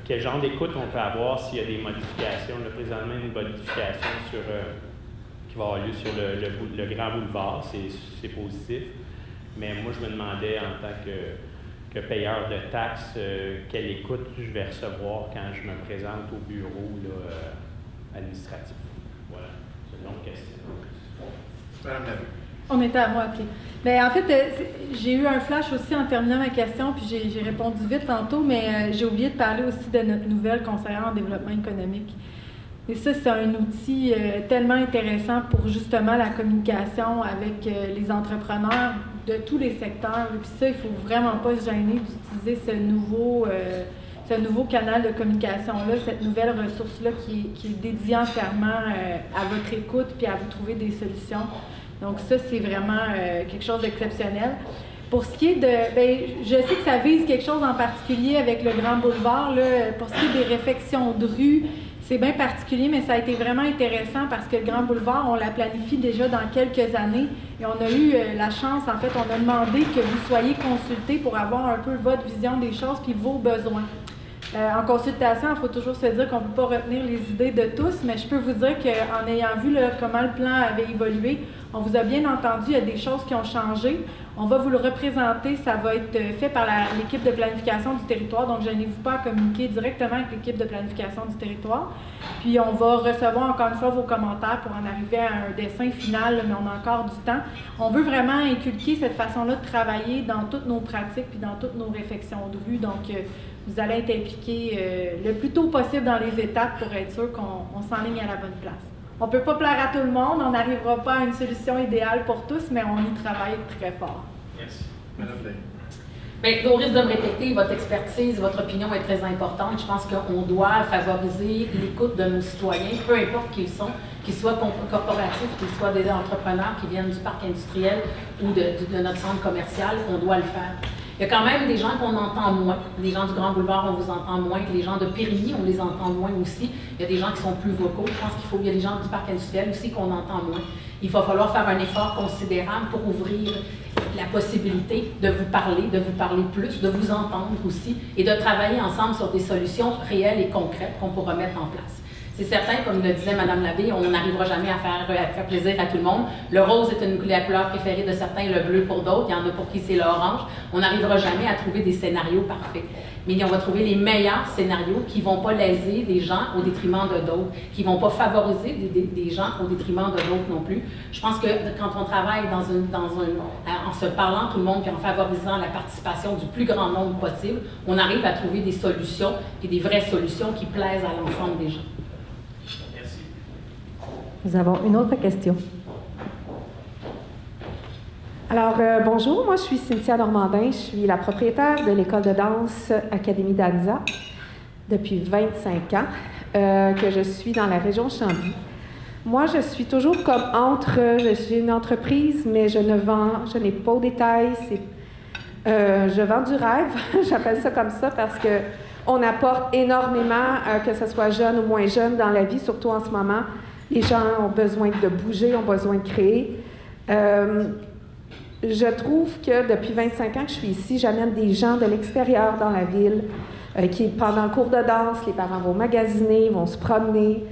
quel genre d'écoute on peut avoir s'il y a des modifications? Là, présentement, une modification qui va avoir lieu sur le Grand Boulevard, c'est positif. Mais moi, je me demandais, en tant que payeur de taxes, quelle écoute je vais recevoir quand je me présente au bureau là, administratif. Voilà, c'est une longue question. Madame Labbé. On était à moi, OK. Bien, en fait, j'ai eu un flash aussi en terminant ma question, puis j'ai répondu vite tantôt, mais j'ai oublié de parler aussi de notre nouvelle conseillère en développement économique. Et ça, c'est un outil tellement intéressant pour justement la communication avec les entrepreneurs de tous les secteurs. Et puis ça, il ne faut vraiment pas se gêner d'utiliser ce nouveau canal de communication-là, cette nouvelle ressource-là qui est dédiée entièrement à votre écoute puis à vous trouver des solutions. Donc ça, c'est vraiment quelque chose d'exceptionnel. Pour ce qui est de... Bien, je sais que ça vise quelque chose en particulier avec le Grand Boulevard. Là, pour ce qui est des réfections de rue, c'est bien particulier, mais ça a été vraiment intéressant parce que le Grand Boulevard, on la planifie déjà dans quelques années et on a eu la chance, en fait, on a demandé que vous soyez consultés pour avoir un peu votre vision des choses puis vos besoins. En consultation, il faut toujours se dire qu'on ne peut pas retenir les idées de tous, mais je peux vous dire qu'en ayant vu là, comment le plan avait évolué, on vous a bien entendu, il y a des choses qui ont changé. On va vous le représenter, ça va être fait par l'équipe de planification du territoire, donc gênez-vous pas à communiquer directement avec l'équipe de planification du territoire. Puis on va recevoir encore une fois vos commentaires pour en arriver à un dessin final, mais on a encore du temps. On veut vraiment inculquer cette façon-là de travailler dans toutes nos pratiques puis dans toutes nos réflexions de rue, donc vous allez être impliqués le plus tôt possible dans les étapes pour être sûr qu'on s'enligne à la bonne place. On ne peut pas plaire à tout le monde, on n'arrivera pas à une solution idéale pour tous, mais on y travaille très fort. Merci. Madame Blaine. Bien, au risque de me répéter, votre expertise, votre opinion est très importante. Je pense qu'on doit favoriser l'écoute de nos citoyens, peu importe qui ils sont, qu'ils soient corporatifs, qu'ils soient des entrepreneurs qui viennent du parc industriel ou de notre centre commercial, on doit le faire. Il y a quand même des gens qu'on entend moins. Les gens du Grand Boulevard, on vous entend moins. Les gens de Périgny, on les entend moins aussi. Il y a des gens qui sont plus vocaux. Je pense il y a des gens du parc industriel aussi qu'on entend moins. Il va falloir faire un effort considérable pour ouvrir la possibilité de vous parler plus, de vous entendre aussi et de travailler ensemble sur des solutions réelles et concrètes qu'on pourra mettre en place. C'est certain, comme le disait Mme Labbé, on n'arrivera jamais à faire plaisir à tout le monde. Le rose est la couleur préférée de certains, le bleu pour d'autres. Il y en a pour qui c'est l'orange. On n'arrivera jamais à trouver des scénarios parfaits. Mais on va trouver les meilleurs scénarios qui ne vont pas léser des gens au détriment de d'autres, qui ne vont pas favoriser des gens au détriment de d'autres non plus. Je pense que quand on travaille en se parlant tout le monde et en favorisant la participation du plus grand nombre possible, on arrive à trouver des solutions et des vraies solutions qui plaisent à l'ensemble des gens. Nous avons une autre question. Alors, bonjour, moi je suis Cynthia Normandin, je suis la propriétaire de l'école de danse Académie d'Anza depuis 25 ans, que je suis dans la région Chambly. Moi, je suis toujours comme je suis une entreprise, mais je n'ai pas au détail, je vends du rêve, j'appelle ça comme ça parce que on apporte énormément, que ce soit jeune ou moins jeune dans la vie, surtout en ce moment. Les gens ont besoin de bouger, ont besoin de créer. Je trouve que depuis 25 ans que je suis ici, j'amène des gens de l'extérieur dans la ville qui, pendant le cours de danse, les parents vont magasiner, vont se promener.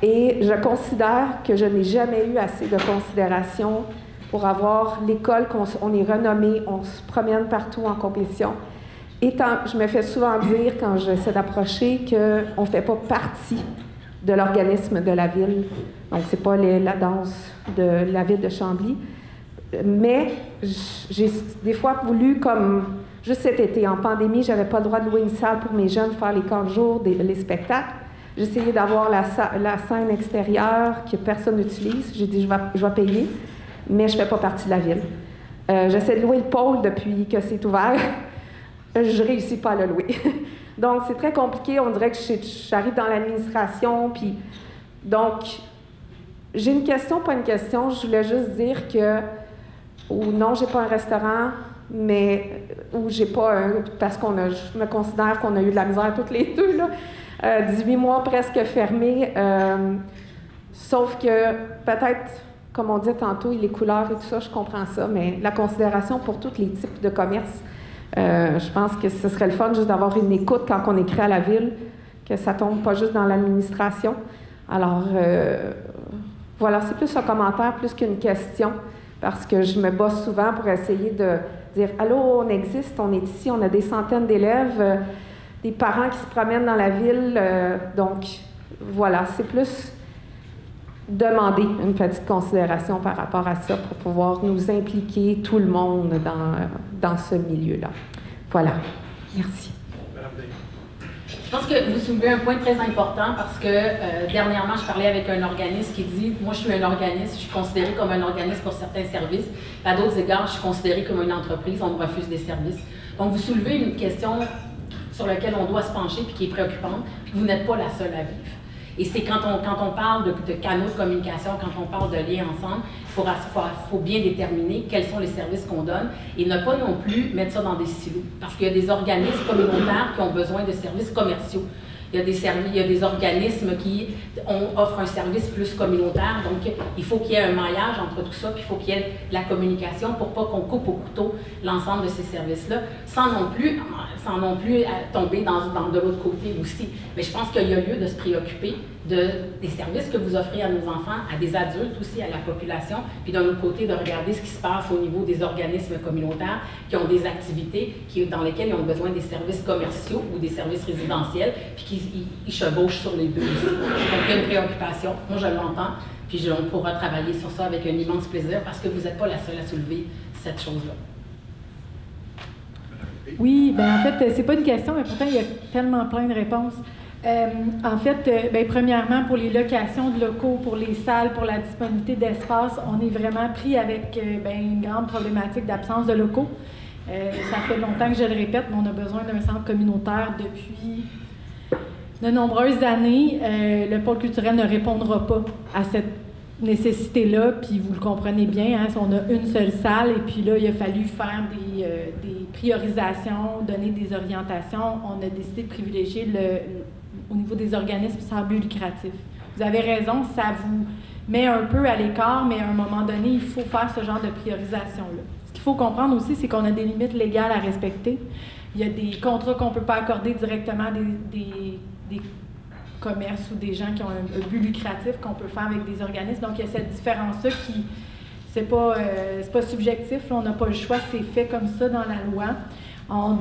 Et je considère que je n'ai jamais eu assez de considération pour avoir l'école, on est renommé, on se promène partout en compétition. Et je me fais souvent dire, quand j'essaie d'approcher, qu'on ne fait pas partie de l'organisme de la ville. Donc, c'est pas la danse de la ville de Chambly. Mais j'ai des fois voulu, comme juste cet été, en pandémie, j'avais pas le droit de louer une salle pour mes jeunes, faire les camps de jour, les spectacles. J'ai essayé d'avoir la scène extérieure que personne n'utilise. J'ai dit, je vais payer, mais je fais pas partie de la ville. J'essaie de louer le pôle depuis que c'est ouvert. Je réussis pas à le louer. Donc, c'est très compliqué. On dirait que j'arrive dans l'administration. Puis, donc, j'ai une question, pas une question. Je voulais juste dire que, ou non, j'ai pas un restaurant, mais, ou j'ai pas un, parce je me considère qu'on a eu de la misère toutes les deux, là, 18 mois presque fermé, sauf que peut-être, comme on dit tantôt, les couleurs et tout ça, je comprends ça, mais la considération pour tous les types de commerces, je pense que ce serait le fun juste d'avoir une écoute quand on écrit à la ville, que ça tombe pas juste dans l'administration. Alors, voilà, c'est plus un commentaire plus qu'une question, parce que je me bats souvent pour essayer de dire « Allô, on existe, on est ici, on a des centaines d'élèves, des parents qui se promènent dans la ville. » Donc, voilà, c'est plus demander une petite considération par rapport à ça pour pouvoir nous impliquer tout le monde dans ce milieu-là. Voilà. Merci. Je pense que vous soulevez un point très important parce que dernièrement, je parlais avec un organisme qui dit « Moi, je suis un organisme, je suis considéré comme un organisme pour certains services. À d'autres égards, je suis considéré comme une entreprise, on me refuse des services. » Donc, vous soulevez une question sur laquelle on doit se pencher puis qui est préoccupante, puis vous n'êtes pas la seule à vivre. Et c'est quand on parle de canaux de communication, quand on parle de liens ensemble, il faut bien déterminer quels sont les services qu'on donne et ne pas non plus mettre ça dans des silos. Parce qu'il y a des organismes communautaires qui ont besoin de services commerciaux. Il y a des organismes qui offrent un service plus communautaire. Donc, il faut qu'il y ait un maillage entre tout ça, puis il faut qu'il y ait de la communication pour pas qu'on coupe au couteau l'ensemble de ces services-là, sans non plus tomber dans de l'autre côté aussi. Mais je pense qu'il y a lieu de se préoccuper des services que vous offrez à nos enfants, à des adultes aussi, à la population, puis d'un autre côté, de regarder ce qui se passe au niveau des organismes communautaires qui ont des activités dans lesquelles ils ont besoin des services commerciaux ou des services résidentiels, puis qu'ils chevauchent sur les deux aussi. Donc, il y a une préoccupation. Moi, je l'entends, puis on pourra travailler sur ça avec un immense plaisir parce que vous n'êtes pas la seule à soulever cette chose-là. Oui, bien en fait, c'est pas une question, mais pourtant, il y a tellement plein de réponses. En fait, bien, premièrement, pour les locations de locaux, pour les salles, pour la disponibilité d'espace, on est vraiment pris avec bien, une grande problématique d'absence de locaux. Ça fait longtemps que je le répète, mais on a besoin d'un centre communautaire depuis de nombreuses années. Le pôle culturel ne répondra pas à cette nécessité-là, puis vous le comprenez bien, hein, on a une seule salle, et puis là, il a fallu faire des priorisations, donner des orientations. On a décidé de privilégier au niveau des organismes sans but lucratif. Vous avez raison, ça vous met un peu à l'écart, mais à un moment donné, il faut faire ce genre de priorisation-là. Ce qu'il faut comprendre aussi, c'est qu'on a des limites légales à respecter. Il y a des contrats qu'on ne peut pas accorder directement des commerces ou des gens qui ont un but lucratif qu'on peut faire avec des organismes. Donc, il y a cette différence-là qui, c'est pas subjectif, là, on n'a pas le choix, c'est fait comme ça dans la loi. On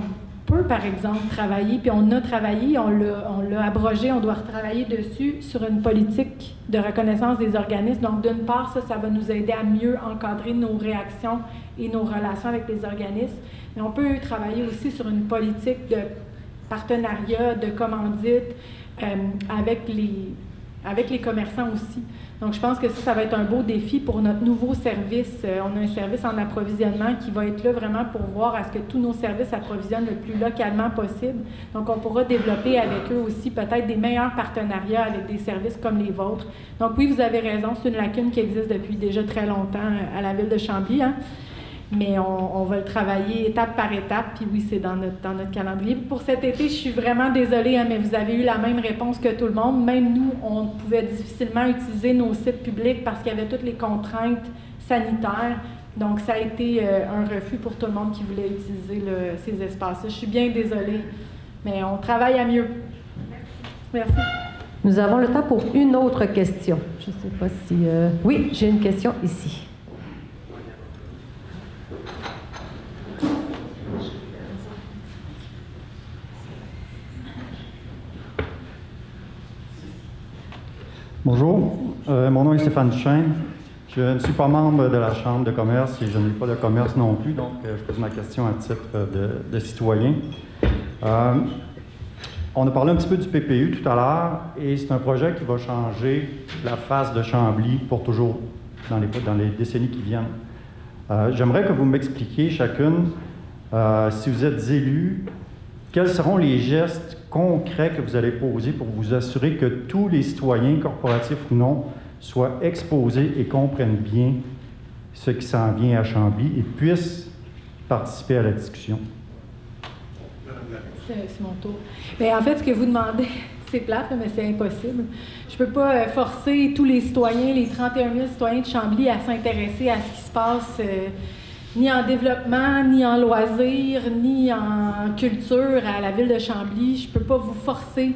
peut, par exemple, travailler, puis on a travaillé, on l'a abrogé, on doit retravailler dessus sur une politique de reconnaissance des organismes. Donc, d'une part, ça va nous aider à mieux encadrer nos réactions et nos relations avec les organismes. Mais on peut travailler aussi sur une politique de partenariat, de commandite, avec les commerçants aussi. Donc, je pense que ça va être un beau défi pour notre nouveau service. On a un service en approvisionnement qui va être là vraiment pour voir à ce que tous nos services approvisionnent le plus localement possible. Donc, on pourra développer avec eux aussi peut-être des meilleurs partenariats avec des services comme les vôtres. Donc, oui, vous avez raison, c'est une lacune qui existe depuis déjà très longtemps à la ville de Chambly, hein? Mais on va le travailler étape par étape, puis oui, c'est dans notre calendrier. Pour cet été, je suis vraiment désolée, hein, mais vous avez eu la même réponse que tout le monde. Même nous, on pouvait difficilement utiliser nos sites publics parce qu'il y avait toutes les contraintes sanitaires. Donc, ça a été un refus pour tout le monde qui voulait utiliser ces espaces-là. Je suis bien désolée, mais on travaille à mieux. Merci. Nous avons le temps pour une autre question. Je ne sais pas si... Oui, j'ai une question ici. Bonjour, mon nom est Stéphane Duchesne. Je ne suis pas membre de la Chambre de commerce et je n'ai pas de commerce non plus, donc je pose ma question à titre de citoyen. On a parlé un petit peu du PPU tout à l'heure et c'est un projet qui va changer la face de Chambly pour toujours dans les décennies qui viennent. J'aimerais que vous m'expliquiez chacune, si vous êtes élus, quels seront les gestes concrets que vous allez poser pour vous assurer que tous les citoyens, corporatifs ou non, soient exposés et comprennent bien ce qui s'en vient à Chambly et puissent participer à la discussion? C'est mon tour. Mais en fait, ce que vous demandez, c'est plate, là, mais c'est impossible. Je ne peux pas forcer tous les citoyens, les 31 000 citoyens de Chambly à s'intéresser à ce qui se passe ni en développement, ni en loisirs, ni en culture à la ville de Chambly. Je ne peux pas vous forcer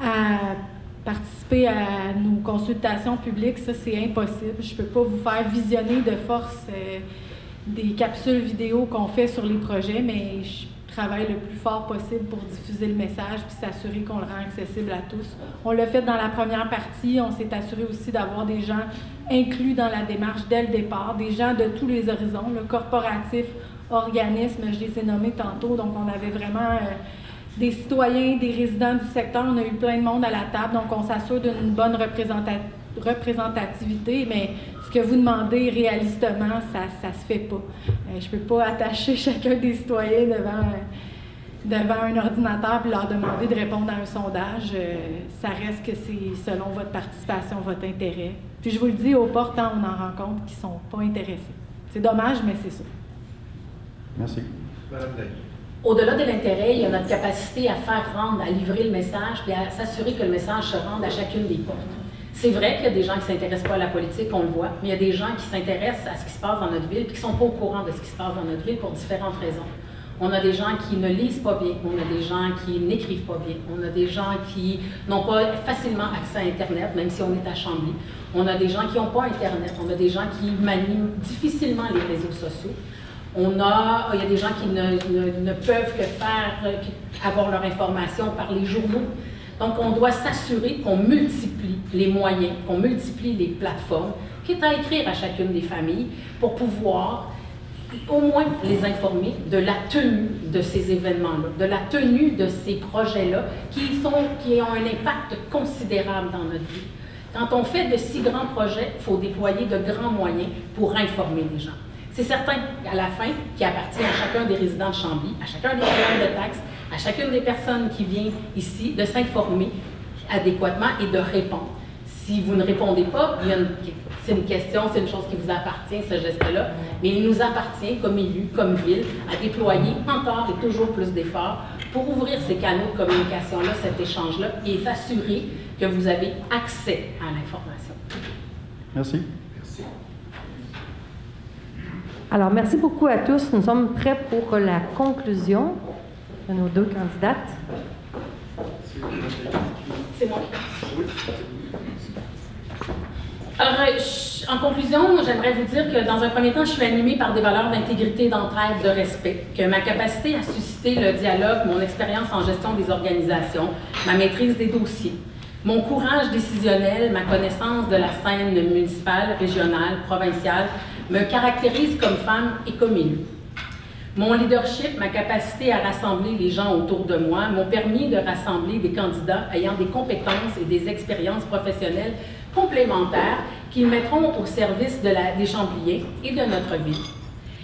à participer à nos consultations publiques, ça c'est impossible. Je ne peux pas vous faire visionner de force des capsules vidéo qu'on fait sur les projets, mais je travaille le plus fort possible pour diffuser le message puis s'assurer qu'on le rend accessible à tous. On l'a fait dans la première partie, on s'est assuré aussi d'avoir des gens inclus dans la démarche dès le départ, des gens de tous les horizons, le corporatif, organisme, je les ai nommés tantôt, donc on avait vraiment des citoyens, des résidents du secteur, on a eu plein de monde à la table, donc on s'assure d'une bonne représentativité, mais ce que vous demandez réalistement, ça se fait pas. Je peux pas attacher chacun des citoyens devant un ordinateur et leur demander de répondre à un sondage. Ça reste que c'est selon votre participation, votre intérêt. Puis je vous le dis, aux portes, on en rencontre qui sont pas intéressés. C'est dommage, mais c'est ça. Merci. Madame Daguy. Au-delà de l'intérêt, il y a notre capacité à faire rendre, à livrer le message, puis à s'assurer que le message se rende à chacune des portes. C'est vrai qu'il y a des gens qui ne s'intéressent pas à la politique, on le voit, mais il y a des gens qui s'intéressent à ce qui se passe dans notre ville, puis qui ne sont pas au courant de ce qui se passe dans notre ville pour différentes raisons. On a des gens qui ne lisent pas bien, on a des gens qui n'écrivent pas bien, on a des gens qui n'ont pas facilement accès à Internet, même si on est à Chambly. On a des gens qui n'ont pas Internet, on a des gens qui manient difficilement les réseaux sociaux. Il y a des gens qui ne peuvent que avoir leur information par les journaux. Donc, on doit s'assurer qu'on multiplie les moyens, qu'on multiplie les plateformes, quitte à écrire à chacune des familles pour pouvoir au moins les informer de la tenue de ces événements-là, de la tenue de ces projets-là qui ont un impact considérable dans notre vie. Quand on fait de si grands projets, il faut déployer de grands moyens pour informer les gens. C'est certain qu'à la fin, qui appartient à chacun des résidents de Chambly, à chacun des payeurs de taxes, à chacune des personnes qui viennent ici, de s'informer adéquatement et de répondre. Si vous ne répondez pas, c'est une question, c'est une chose qui vous appartient, ce geste-là, mais il nous appartient, comme élus, comme ville, à déployer encore et toujours plus d'efforts pour ouvrir ces canaux de communication-là, cet échange-là, et s'assurer que vous avez accès à l'information. Merci. Alors, merci beaucoup à tous. Nous sommes prêts pour la conclusion de nos deux candidates. C'est moi. Alors, en conclusion, j'aimerais vous dire que dans un premier temps, je suis animée par des valeurs d'intégrité, d'entraide, de respect, que ma capacité à susciter le dialogue, mon expérience en gestion des organisations, ma maîtrise des dossiers, mon courage décisionnel, ma connaissance de la scène municipale, régionale, provinciale, me caractérise comme femme et comme élue. Mon leadership, ma capacité à rassembler les gens autour de moi m'ont permis de rassembler des candidats ayant des compétences et des expériences professionnelles complémentaires qu'ils mettront au service des Chambliens et de notre ville.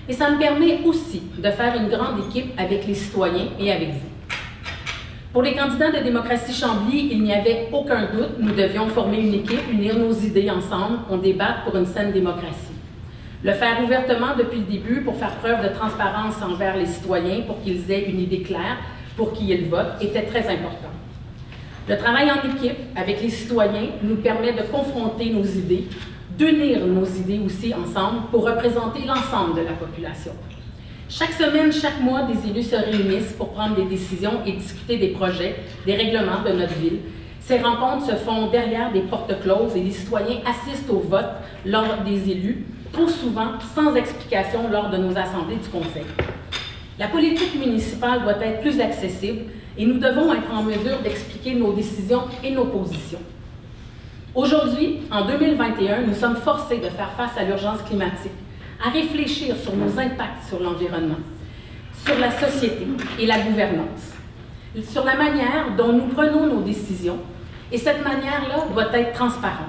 Et ça me permet aussi de faire une grande équipe avec les citoyens et avec vous. Pour les candidats de Démocratie Chambly, il n'y avait aucun doute, nous devions former une équipe, unir nos idées ensemble, on débatte pour une saine démocratie. Le faire ouvertement depuis le début pour faire preuve de transparence envers les citoyens, pour qu'ils aient une idée claire, pour qu'ils votent, était très important. Le travail en équipe avec les citoyens nous permet de confronter nos idées, d'unir nos idées aussi ensemble pour représenter l'ensemble de la population. Chaque semaine, chaque mois, des élus se réunissent pour prendre des décisions et discuter des projets, des règlements de notre ville. Ces rencontres se font derrière des portes closes et les citoyens assistent au vote lors des élus, trop souvent sans explication lors de nos assemblées du Conseil. La politique municipale doit être plus accessible et nous devons être en mesure d'expliquer nos décisions et nos positions. Aujourd'hui, en 2021, nous sommes forcés de faire face à l'urgence climatique, à réfléchir sur nos impacts sur l'environnement, sur la société et la gouvernance, sur la manière dont nous prenons nos décisions, et cette manière-là doit être transparente.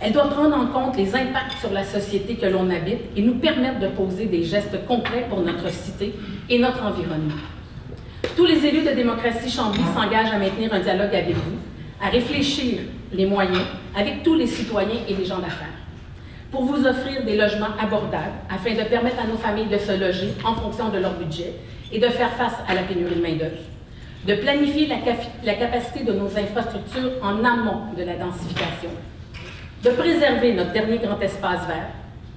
Elle doit prendre en compte les impacts sur la société que l'on habite et nous permettre de poser des gestes concrets pour notre cité et notre environnement. Tous les élus de Démocratie Chambly s'engagent à maintenir un dialogue avec vous, à réfléchir les moyens avec tous les citoyens et les gens d'affaires, pour vous offrir des logements abordables afin de permettre à nos familles de se loger en fonction de leur budget et de faire face à la pénurie de main-d'œuvre, de planifier la capacité de nos infrastructures en amont de la densification, de préserver notre dernier grand espace vert,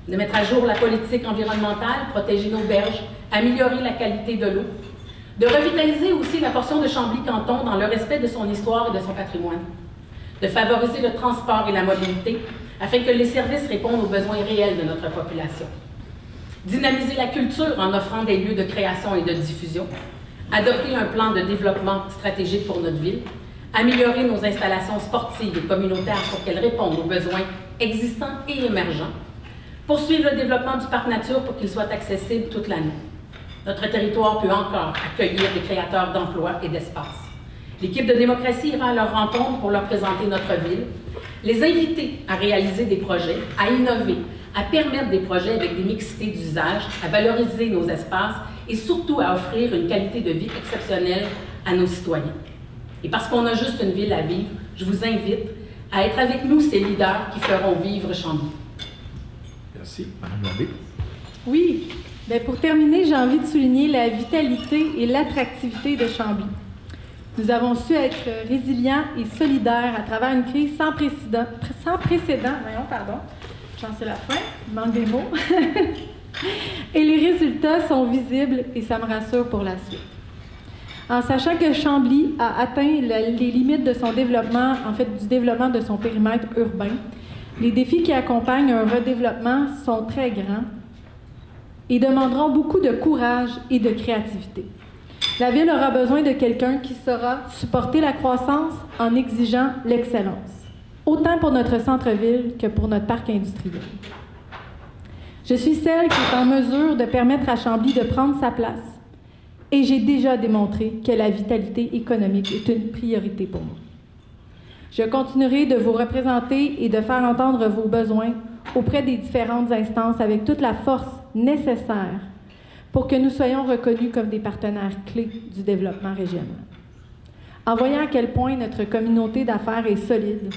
de mettre à jour la politique environnementale, protéger nos berges, améliorer la qualité de l'eau, de revitaliser aussi la portion de Chambly-Canton dans le respect de son histoire et de son patrimoine, de favoriser le transport et la mobilité afin que les services répondent aux besoins réels de notre population, dynamiser la culture en offrant des lieux de création et de diffusion, adopter un plan de développement stratégique pour notre ville, améliorer nos installations sportives et communautaires pour qu'elles répondent aux besoins existants et émergents, poursuivre le développement du parc nature pour qu'il soit accessible toute l'année. Notre territoire peut encore accueillir des créateurs d'emplois et d'espace. L'équipe de démocratie ira à leur rencontre pour leur présenter notre ville, les inviter à réaliser des projets, à innover, à permettre des projets avec des mixités d'usage, à valoriser nos espaces et surtout à offrir une qualité de vie exceptionnelle à nos citoyens. Et parce qu'on a juste une ville à vivre, je vous invite à être avec nous ces leaders qui feront vivre Chambly. Merci. Madame Labbé. Oui. Bien, pour terminer, j'ai envie de souligner la vitalité et l'attractivité de Chambly. Nous avons su être résilients et solidaires à travers une crise sans précédent. J'en sais la fin, il manque des mots. Et les résultats sont visibles et ça me rassure pour la suite. En sachant que Chambly a atteint les limites de son développement, en fait du développement de son périmètre urbain, les défis qui accompagnent un redéveloppement sont très grands et demanderont beaucoup de courage et de créativité. La ville aura besoin de quelqu'un qui saura supporter la croissance en exigeant l'excellence, autant pour notre centre-ville que pour notre parc industriel. Je suis celle qui est en mesure de permettre à Chambly de prendre sa place et j'ai déjà démontré que la vitalité économique est une priorité pour moi. Je continuerai de vous représenter et de faire entendre vos besoins auprès des différentes instances avec toute la force nécessaire pour que nous soyons reconnus comme des partenaires clés du développement régional. En voyant à quel point notre communauté d'affaires est solide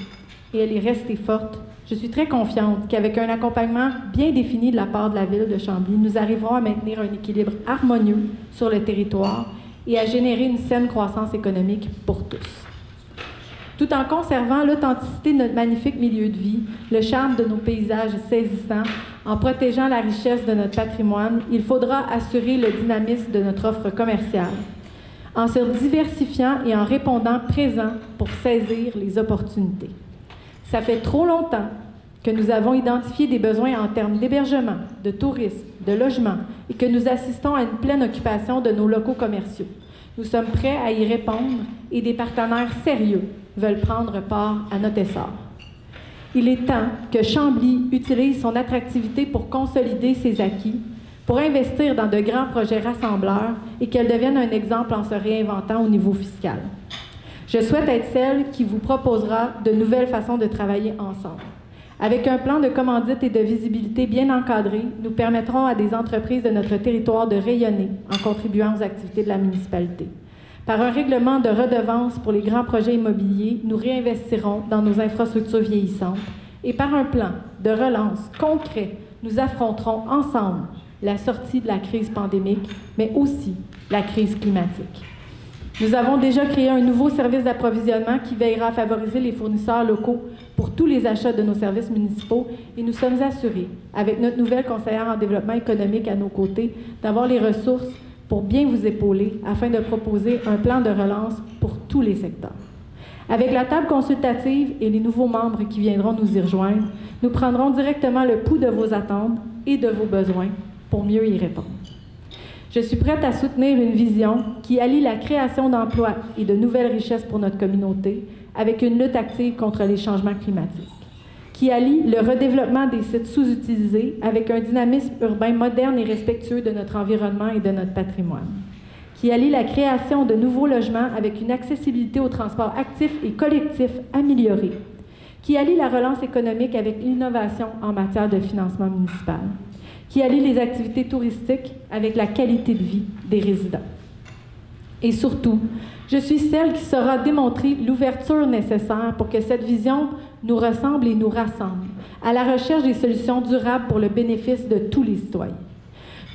et elle est restée forte, je suis très confiante qu'avec un accompagnement bien défini de la part de la Ville de Chambly, nous arriverons à maintenir un équilibre harmonieux sur le territoire et à générer une saine croissance économique pour tous. Tout en conservant l'authenticité de notre magnifique milieu de vie, le charme de nos paysages saisissants, en protégeant la richesse de notre patrimoine, il faudra assurer le dynamisme de notre offre commerciale, en se diversifiant et en répondant présent pour saisir les opportunités. Ça fait trop longtemps que nous avons identifié des besoins en termes d'hébergement, de tourisme, de logement et que nous assistons à une pleine occupation de nos locaux commerciaux. Nous sommes prêts à y répondre et des partenaires sérieux veulent prendre part à notre essor. Il est temps que Chambly utilise son attractivité pour consolider ses acquis, pour investir dans de grands projets rassembleurs et qu'elle devienne un exemple en se réinventant au niveau fiscal. Je souhaite être celle qui vous proposera de nouvelles façons de travailler ensemble. Avec un plan de commandite et de visibilité bien encadré, nous permettrons à des entreprises de notre territoire de rayonner en contribuant aux activités de la municipalité. Par un règlement de redevance pour les grands projets immobiliers, nous réinvestirons dans nos infrastructures vieillissantes et par un plan de relance concret, nous affronterons ensemble la sortie de la crise pandémique, mais aussi la crise climatique. Nous avons déjà créé un nouveau service d'approvisionnement qui veillera à favoriser les fournisseurs locaux pour tous les achats de nos services municipaux et nous sommes assurés, avec notre nouvelle conseillère en développement économique à nos côtés, d'avoir les ressources pour bien vous épauler afin de proposer un plan de relance pour tous les secteurs. Avec la table consultative et les nouveaux membres qui viendront nous y rejoindre, nous prendrons directement le pouls de vos attentes et de vos besoins pour mieux y répondre. Je suis prête à soutenir une vision qui allie la création d'emplois et de nouvelles richesses pour notre communauté avec une lutte active contre les changements climatiques, qui allie le redéveloppement des sites sous-utilisés avec un dynamisme urbain moderne et respectueux de notre environnement et de notre patrimoine, qui allie la création de nouveaux logements avec une accessibilité au transport actif et collectif améliorée, qui allie la relance économique avec l'innovation en matière de financement municipal, qui allie les activités touristiques avec la qualité de vie des résidents. Et surtout, je suis celle qui saura démontrer l'ouverture nécessaire pour que cette vision nous ressemble et nous rassemble, à la recherche des solutions durables pour le bénéfice de tous les citoyens.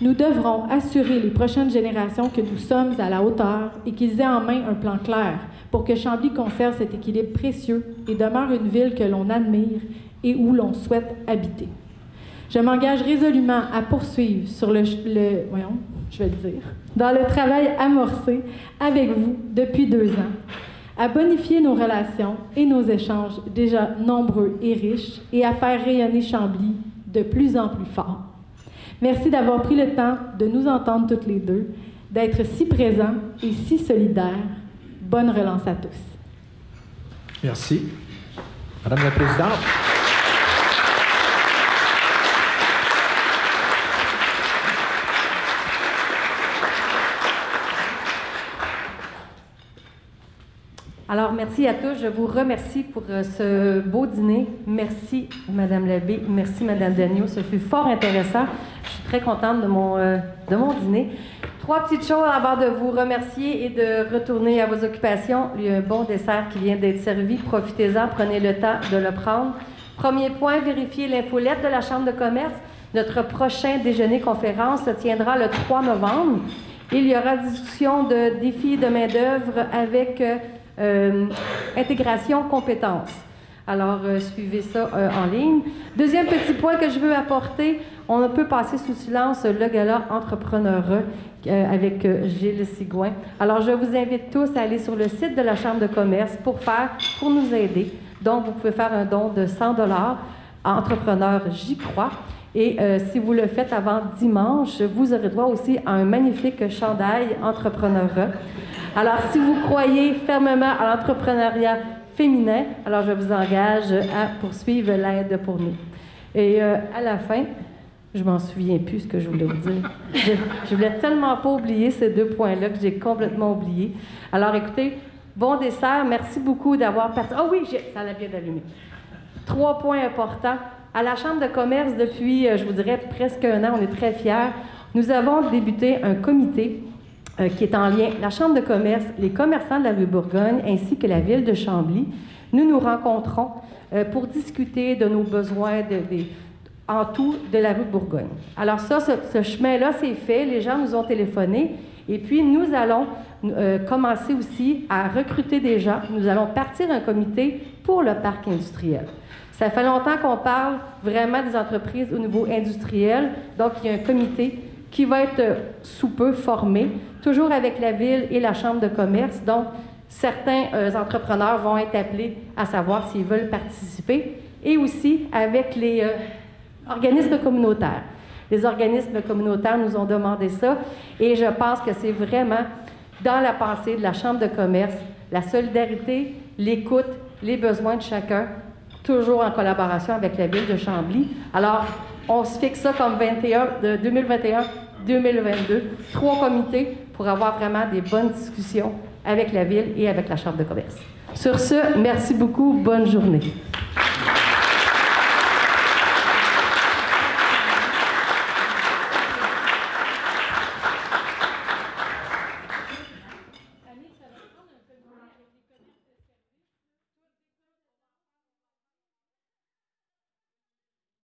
Nous devrons assurer les prochaines générations que nous sommes à la hauteur et qu'ils aient en main un plan clair pour que Chambly conserve cet équilibre précieux et demeure une ville que l'on admire et où l'on souhaite habiter. Je m'engage résolument à poursuivre sur dans le travail amorcé avec vous depuis 2 ans, à bonifier nos relations et nos échanges déjà nombreux et riches et à faire rayonner Chambly de plus en plus fort. Merci d'avoir pris le temps de nous entendre toutes les deux, d'être si présents et si solidaires. Bonne relance à tous. Merci. Madame la Présidente. Alors, merci à tous. Je vous remercie pour ce beau dîner. Merci, Madame Labbé. Merci, Madame Dagneau. Ce fut fort intéressant. Je suis très contente de mon dîner. 3 petites choses avant de vous remercier et de retourner à vos occupations. Il y a un bon dessert qui vient d'être servi. Profitez-en, prenez le temps de le prendre. Premier point, vérifiez l'infolette de la Chambre de commerce. Notre prochain déjeuner-conférence se tiendra le 3 novembre. Il y aura discussion de défis de main-d'œuvre avec intégration compétences. Alors, suivez ça en ligne. Deuxième petit point que je veux apporter, on ne peut passer sous silence le gala entrepreneuriat avec Gilles Sigouin. Alors, je vous invite tous à aller sur le site de la Chambre de commerce pour nous aider. Donc, vous pouvez faire un don de 100 $. Entrepreneur, j'y crois. Et si vous le faites avant dimanche, vous aurez droit aussi à un magnifique chandail entrepreneuriat. Alors, si vous croyez fermement à l'entrepreneuriat féminin, alors je vous engage à poursuivre l'aide pour nous. Et à la fin, je m'en souviens plus ce que je voulais vous dire. Je voulais tellement pas oublier ces 2 points-là que j'ai complètement oublié. Alors, écoutez, bon dessert. Merci beaucoup d'avoir participé. Ah oui, ça l'a bien allumé. 3 points importants. À la Chambre de commerce, depuis, je vous dirais, presque 1 an, on est très fiers. Nous avons débuté un comité qui est en lien, la Chambre de commerce, les commerçants de la rue Bourgogne, ainsi que la ville de Chambly. Nous nous rencontrons pour discuter de nos besoins en tout de la rue Bourgogne. Alors ça, ce chemin-là, c'est fait. Les gens nous ont téléphoné. Et puis, nous allons commencer aussi à recruter des gens. Nous allons partir un comité pour le parc industriel. Ça fait longtemps qu'on parle vraiment des entreprises au niveau industriel. Donc, il y a un comité qui va être sous peu formé, toujours avec la Ville et la Chambre de commerce. Donc, certains entrepreneurs vont être appelés à savoir s'ils veulent participer, et aussi avec les organismes communautaires. Les organismes communautaires nous ont demandé ça, et je pense que c'est vraiment dans la pensée de la Chambre de commerce, la solidarité, l'écoute, les besoins de chacun, toujours en collaboration avec la Ville de Chambly. Alors, on se fixe ça comme 2021-2022, 3 comités pour avoir vraiment des bonnes discussions avec la Ville et avec la Chambre de commerce. Sur ce, merci beaucoup, bonne journée.